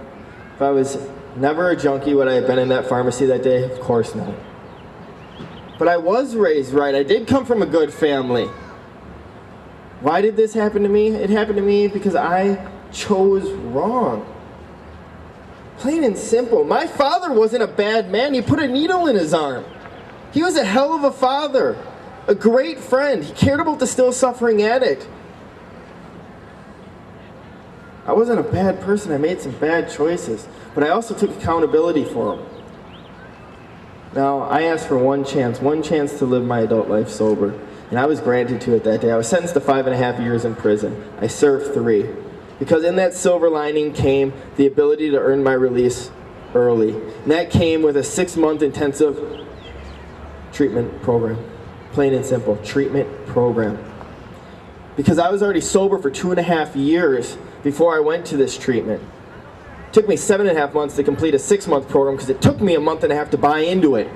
Speaker 11: if I was never a junkie, would I have been in that pharmacy that day? Of course not. But I was raised right. I did come from a good family. Why did this happen to me? It happened to me because I chose wrong. Plain and simple. My father wasn't a bad man. He put a needle in his arm. He was a hell of a father, a great friend. He cared about the still suffering addict. I wasn't a bad person. I made some bad choices. But I also took accountability for them. Now, I asked for one chance to live my adult life sober, and I was granted to it that day. I was sentenced to 5.5 years in prison. I served 3. Because in that silver lining came the ability to earn my release early. And that came with a 6-month intensive treatment program. Plain and simple, treatment program. Because I was already sober for 2.5 years before I went to this treatment. It took me 7.5 months to complete a 6-month program because it took me a 1.5 months to buy into it.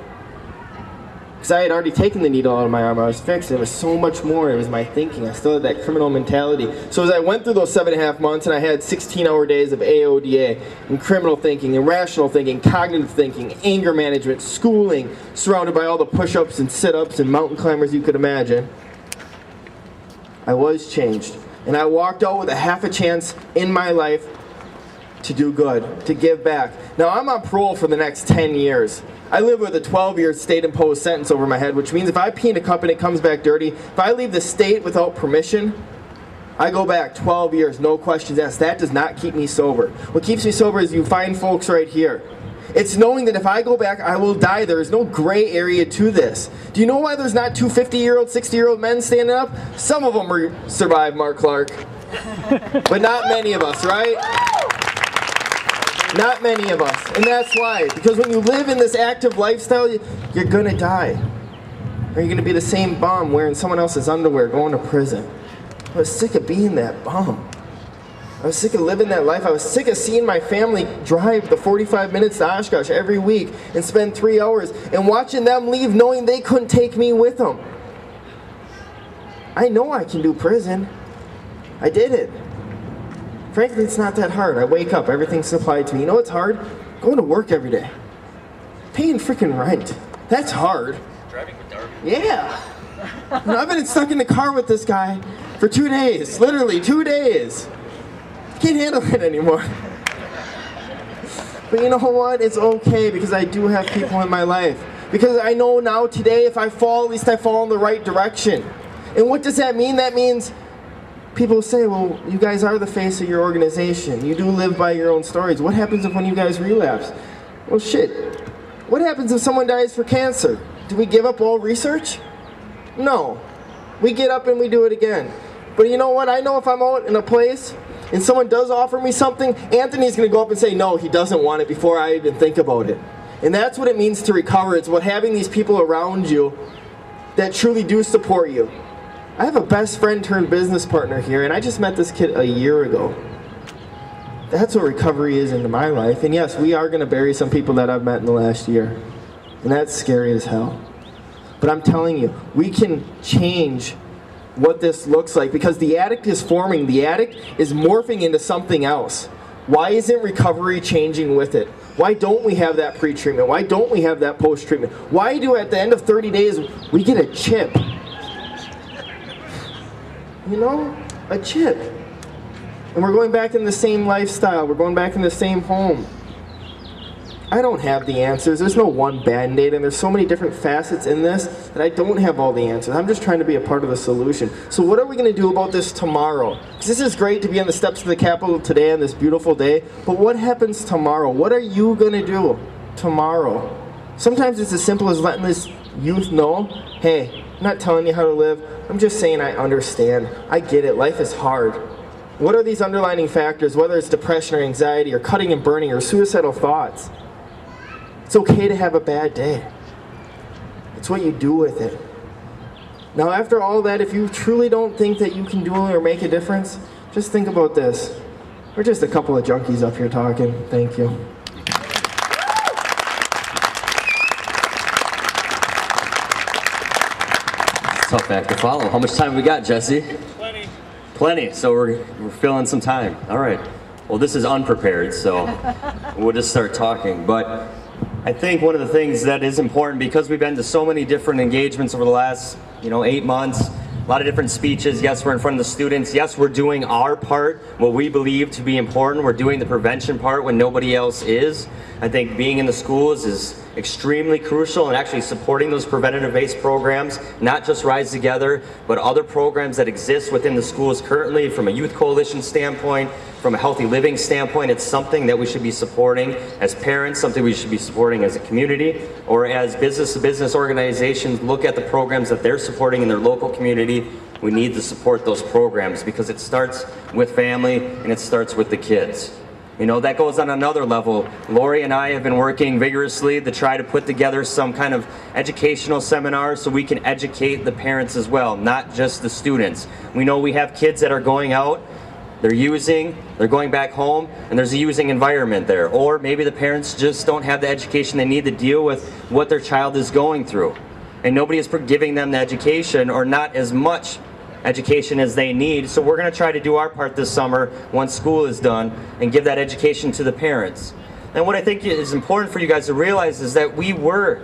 Speaker 11: Because I had already taken the needle out of my arm, I was fixed. There was so much more. It was my thinking. I still had that criminal mentality. So as I went through those 7.5 months, and I had 16-hour days of AODA, and criminal thinking, and rational thinking, cognitive thinking, anger management, schooling, surrounded by all the push-ups and sit-ups and mountain climbers you could imagine, I was changed. And I walked out with a half a chance in my life to do good, to give back. Now I'm on parole for the next 10 years. I live with a 12-year state-imposed sentence over my head, which means if I pee in a cup and it comes back dirty, if I leave the state without permission, I go back 12 years, no questions asked. That does not keep me sober. What keeps me sober is you find folks right here. It's knowing that if I go back, I will die. There is no gray area to this. Do you know why there's not 2 50-year-old, 60-year-old men standing up? Some of them survived Mark Clark, but not many of us, right? Not many of us. And that's why. Because when you live in this active lifestyle, you're going to die. Or you're going to be the same bum wearing someone else's underwear going to prison. I was sick of being that bum. I was sick of living that life. I was sick of seeing my family drive the 45 minutes to Oshkosh every week and spend 3 hours and watching them leave knowing they couldn't take me with them. I know I can do prison. I did it. Frankly, it's not that hard. I wake up, everything's supplied to me. You know what's hard? Going to work every day. Paying freaking rent. That's hard.
Speaker 9: Driving with Darby.
Speaker 11: Yeah. I've been stuck in the car with this guy for 2 days. Literally 2 days. Can't handle it anymore. But you know what? It's okay because I do have people in my life. Because I know now today if I fall, at least I fall in the right direction. And what does that mean? That means people say, well, you guys are the face of your organization. You do live by your own stories. What happens when you guys relapse? Well, shit. What happens if someone dies for cancer? Do we give up all research? No. We get up and we do it again. But you know what? I know if I'm out in a place and someone does offer me something, Anthony's going to go up and say, no, he doesn't want it before I even think about it. And that's what it means to recover. It's what having these people around you that truly do support you. I have a best friend turned business partner here, and I just met this kid a year ago. That's what recovery is into my life. And yes, we are going to bury some people that I've met in the last year. And that's scary as hell. But I'm telling you, we can change what this looks like because the addict is forming. The addict is morphing into something else. Why isn't recovery changing with it? Why don't we have that pre-treatment? Why don't we have that post-treatment? Why do at the end of 30 days we get a chip? You know, a chip. And we're going back in the same lifestyle. We're going back in the same home. I don't have the answers. There's no one Band-Aid, and there's so many different facets in this that I don't have all the answers. I'm just trying to be a part of the solution. So what are we going to do about this tomorrow? Because this is great to be on the steps of the Capitol today on this beautiful day, but what happens tomorrow? What are you going to do tomorrow? Sometimes it's as simple as letting this youth know, hey, I'm not telling you how to live. I'm just saying I understand. I get it. Life is hard. What are these underlying factors, whether it's depression or anxiety or cutting and burning or suicidal thoughts? It's okay to have a bad day. It's what you do with it. Now, after all that, if you truly don't think that you can do or make a difference, just think about this. We're just a couple of junkies up here talking. Thank you.
Speaker 12: Tough act to follow. How much time we got, Jesse? Plenty. So we're filling some time. All right. Well, this is unprepared, so we'll just start talking. But I think one of the things that is important, because we've been to so many different engagements over the last, 8 months, a lot of different speeches. Yes, we're in front of the students. Yes, we're doing our part, what we believe to be important. We're doing the prevention part when nobody else is. I think being in the schools is extremely crucial, and actually supporting those preventative-based programs, not just Rise Together, but other programs that exist within the schools currently from a youth coalition standpoint, from a healthy living standpoint. It's something that we should be supporting as parents, something we should be supporting as a community, or as business-to-business organizations look at the programs that they're supporting in their local community We need to support those programs because it starts with family and it starts with the kids. You know, that goes on another level. Lori and I have been working vigorously to try to put together some kind of educational seminars so we can educate the parents as well, not just the students. We know we have kids that are going out, they're going back home, and there's a using environment there. Or maybe the parents just don't have the education they need to deal with what their child is going through. And nobody is giving them the education, or not as much education as they need. So we're going to try to do our part this summer once school is done and give that education to the parents. And what I think is important for you guys to realize is that we were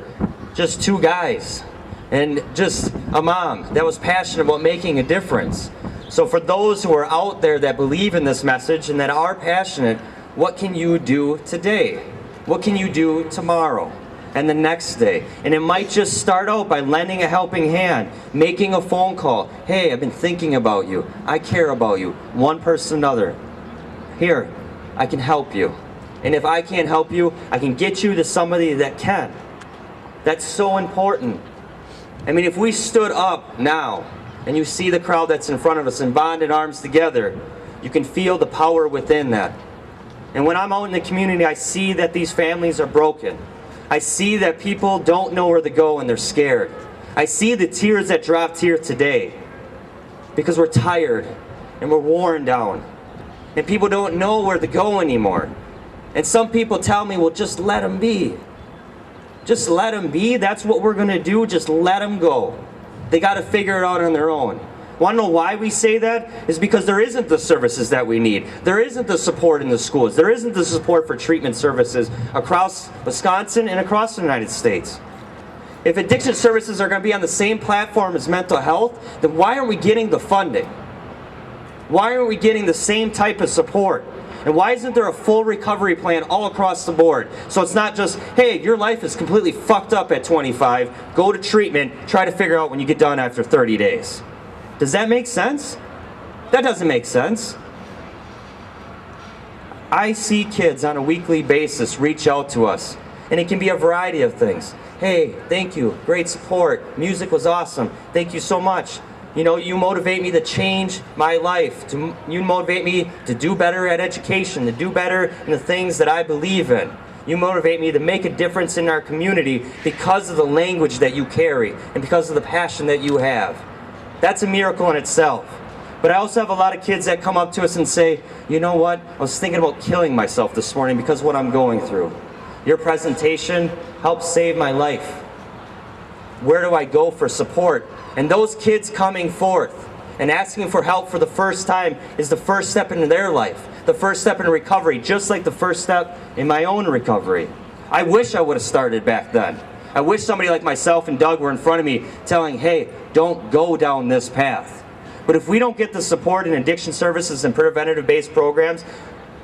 Speaker 12: just two guys and just a mom that was passionate about making a difference. So for those who are out there that believe in this message and that are passionate, what can you do today? What can you do tomorrow and the next day? And it might just start out by lending a helping hand, making a phone call. Hey, I've been thinking about you. I care about you. One person, another. Here, I can help you. And if I can't help you, I can get you to somebody that can. That's so important. I mean, if we stood up now, and you see the crowd that's in front of us and bonded arms together, you can feel the power within that. And when I'm out in the community, I see that these families are broken. I see that people don't know where to go and they're scared. I see the tears that dropped here today because we're tired and we're worn down. And people don't know where to go anymore. And some people tell me, well, just let them be. Just let them be. That's what we're going to do. Just let them go. They got to figure it out on their own. Want to know why we say that? Is because there isn't the services that we need. There isn't the support in the schools. There isn't the support for treatment services across Wisconsin and across the United States. If addiction services are going to be on the same platform as mental health, then why aren't we getting the funding? Why aren't we getting the same type of support? And why isn't there a full recovery plan all across the board? So it's not just, hey, your life is completely fucked up at 25, go to treatment, try to figure out when you get done after 30 days. Does that make sense? That doesn't make sense. I see kids on a weekly basis reach out to us, and it can be a variety of things. Hey, thank you, great support, music was awesome, thank you so much. You know, you motivate me to change my life. You motivate me to do better at education, to do better in the things that I believe in. You motivate me to make a difference in our community because of the language that you carry and because of the passion that you have. That's a miracle in itself. But I also have a lot of kids that come up to us and say, you know what, I was thinking about killing myself this morning because of what I'm going through. Your presentation helped save my life. Where do I go for support? And those kids coming forth and asking for help for the first time is the first step into their life, the first step in recovery, just like the first step in my own recovery. I wish I would have started back then. I wish somebody like myself and Doug were in front of me telling, hey, don't go down this path. But if we don't get the support in addiction services and preventative-based programs,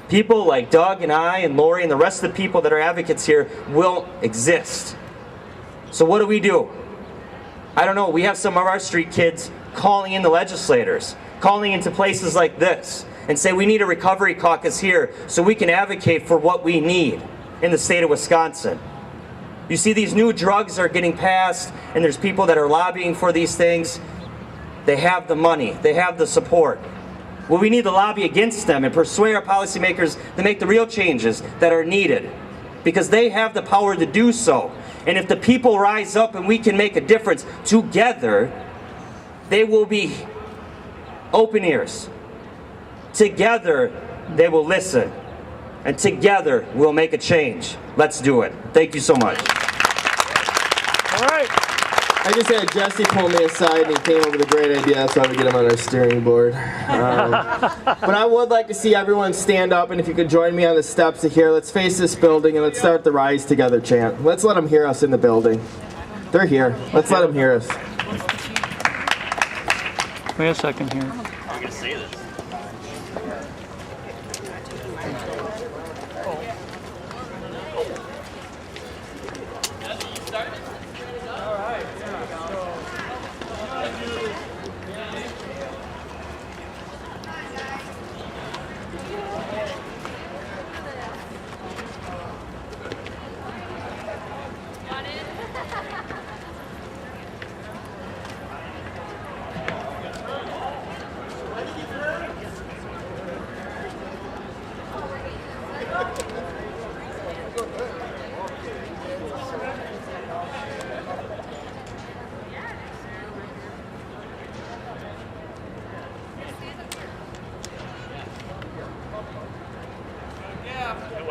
Speaker 12: people like Doug and I and Lori and the rest of the people that are advocates here won't exist. So what do? I don't know, we have some of our street kids calling in the legislators, calling into places like this, and say we need a recovery caucus here so we can advocate for what we need in the state of Wisconsin. You see, these new drugs are getting passed, and there's people that are lobbying for these things. They have the money, they have the support. Well, we need to lobby against them and persuade our policymakers to make the real changes that are needed, because they have the power to do so. And if the people rise up and we can make a difference together, they will be open ears. Together, they will listen. And together, we'll make a change. Let's do it. Thank you so much.
Speaker 2: All right.
Speaker 11: I just had Jesse pull me aside and he came up with a great idea. That's why we get him on our steering board. But I would like to see everyone stand up, and if you could join me on the steps of here, let's face this building and let's start the Rise Together chant. Let's let them hear us in the building. They're here. Let's let them hear us.
Speaker 2: Wait a second here.
Speaker 9: I'm gonna say this.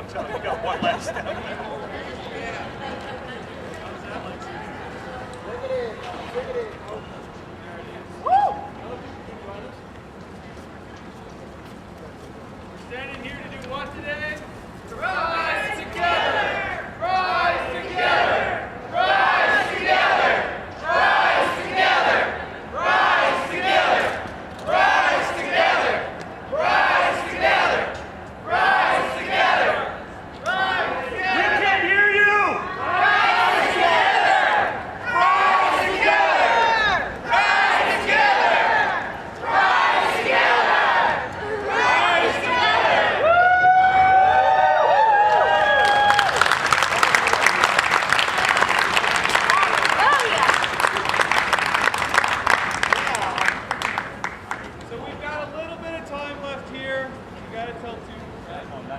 Speaker 9: We got one last step.
Speaker 1: Standing here to do what today? Rise together! Rise together! Rise together! Rise together! Rise together! Rise together! Rise together! Rise together! Rise together! We can't hear you! Rise together! Rise together! Rise together! Rise together! Rise together! So we've got a little bit of time left here. We got to tell two. And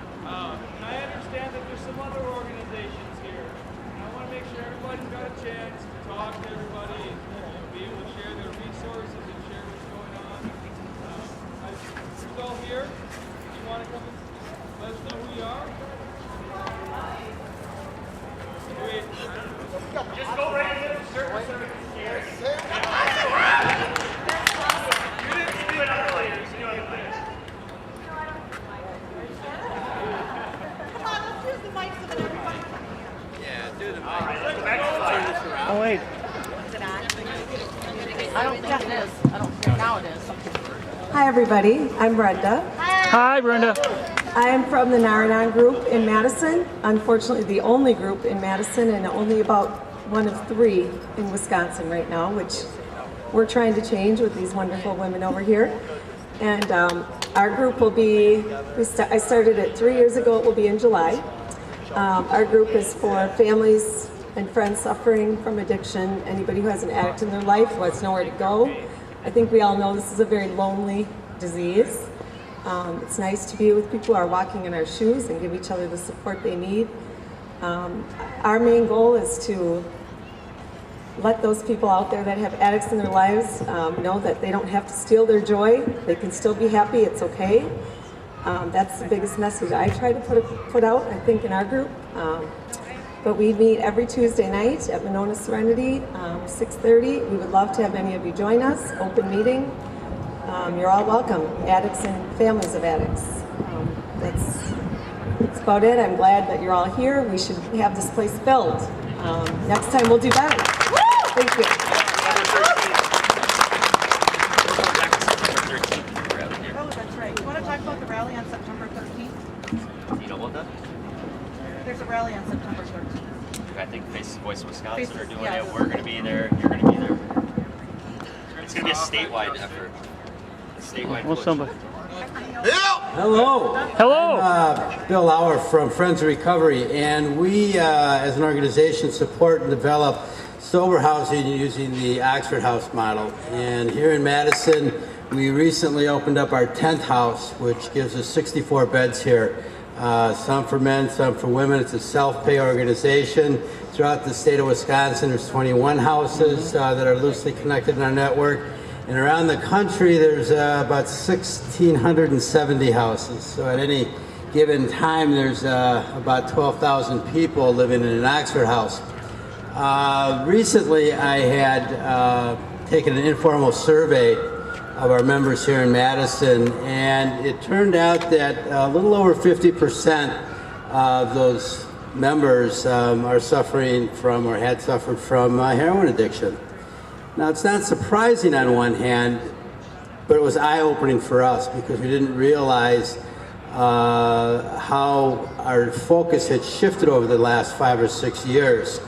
Speaker 1: I understand that there's some other organizations here. And I want to make sure everybody's got a chance to talk to everybody and be able to share their resources and share what's going on. Who's all here? You want to come and let us know who you are? Great.
Speaker 9: Just go right into the surface of the stairs. You didn't do it earlier. You should do it later.
Speaker 7: Come on, let's use the mics so that everybody.
Speaker 2: Oh, wait.
Speaker 13: I don't think it is. I don't think now it is.
Speaker 14: Hi everybody, I'm Brenda.
Speaker 2: Hi, Brenda.
Speaker 14: I am from the Naranon group in Madison. Unfortunately, the only group in Madison and only about one of 3 in Wisconsin right now, which we're trying to change with these wonderful women over here. And our group will be, I started it 3 years ago, it will be in July. Our group is for families and friends suffering from addiction, anybody who has an addict in their life who has nowhere to go. I think we all know this is a very lonely disease. It's nice to be with people who are walking in our shoes and give each other the support they need. Our main goal is to let those people out there that have addicts in their lives know that they don't have to steal their joy. They can still be happy, it's okay. That's the biggest message I try to put out, I think, in our group. But we meet every Tuesday night at Monona Serenity, 6:30. We would love to have any of you join us, open meeting. You're all welcome, addicts and families of addicts. That's about it. I'm glad that you're all here. We should have this place filled. Next time we'll do better. Thank you.
Speaker 7: Oh, that's right. You want to talk about the rally on September 13th?
Speaker 15: You know about that?
Speaker 7: There's a rally on September 13th.
Speaker 15: I think Voice of Wisconsin are doing
Speaker 7: yes.
Speaker 15: it. We're going to be there. You're going to be there. It's going to be a statewide effort. A statewide
Speaker 2: Well,
Speaker 15: push.
Speaker 2: somebody.
Speaker 16: Hello.
Speaker 2: Hello.
Speaker 16: I'm Bill Lauer from Friends of Recovery, and we, as an organization, support and develop sober housing using the Oxford House model. And here in Madison, we recently opened up our 10th house, which gives us 64 beds here. Some for men, some for women. It's a self-pay organization. Throughout the state of Wisconsin, there's 21 houses that are loosely connected in our network. And around the country, there's about 1,670 houses. So at any given time, there's about 12,000 people living in an Oxford house. Recently, I had taken an informal survey of our members here in Madison, and it turned out that a little over 50% of those members are suffering from or had suffered from heroin addiction. Now, it's not surprising on one hand, but it was eye-opening for us because we didn't realize how our focus had shifted over the last 5 or 6 years.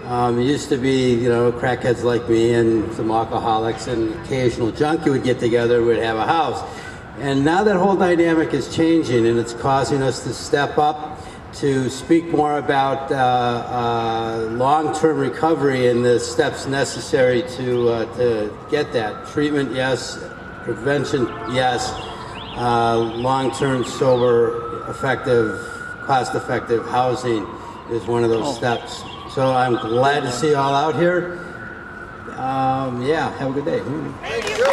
Speaker 16: It used to be, crackheads like me and some alcoholics and occasional junkie would get together and we'd have a house. And now that whole dynamic is changing, and it's causing us to step up to speak more about long-term recovery and the steps necessary to get that. Treatment, yes. Prevention, yes. Long-term, sober, effective, cost-effective housing is one of those steps. So I'm glad to see you all out here. Yeah, have a good day.
Speaker 7: Thank you.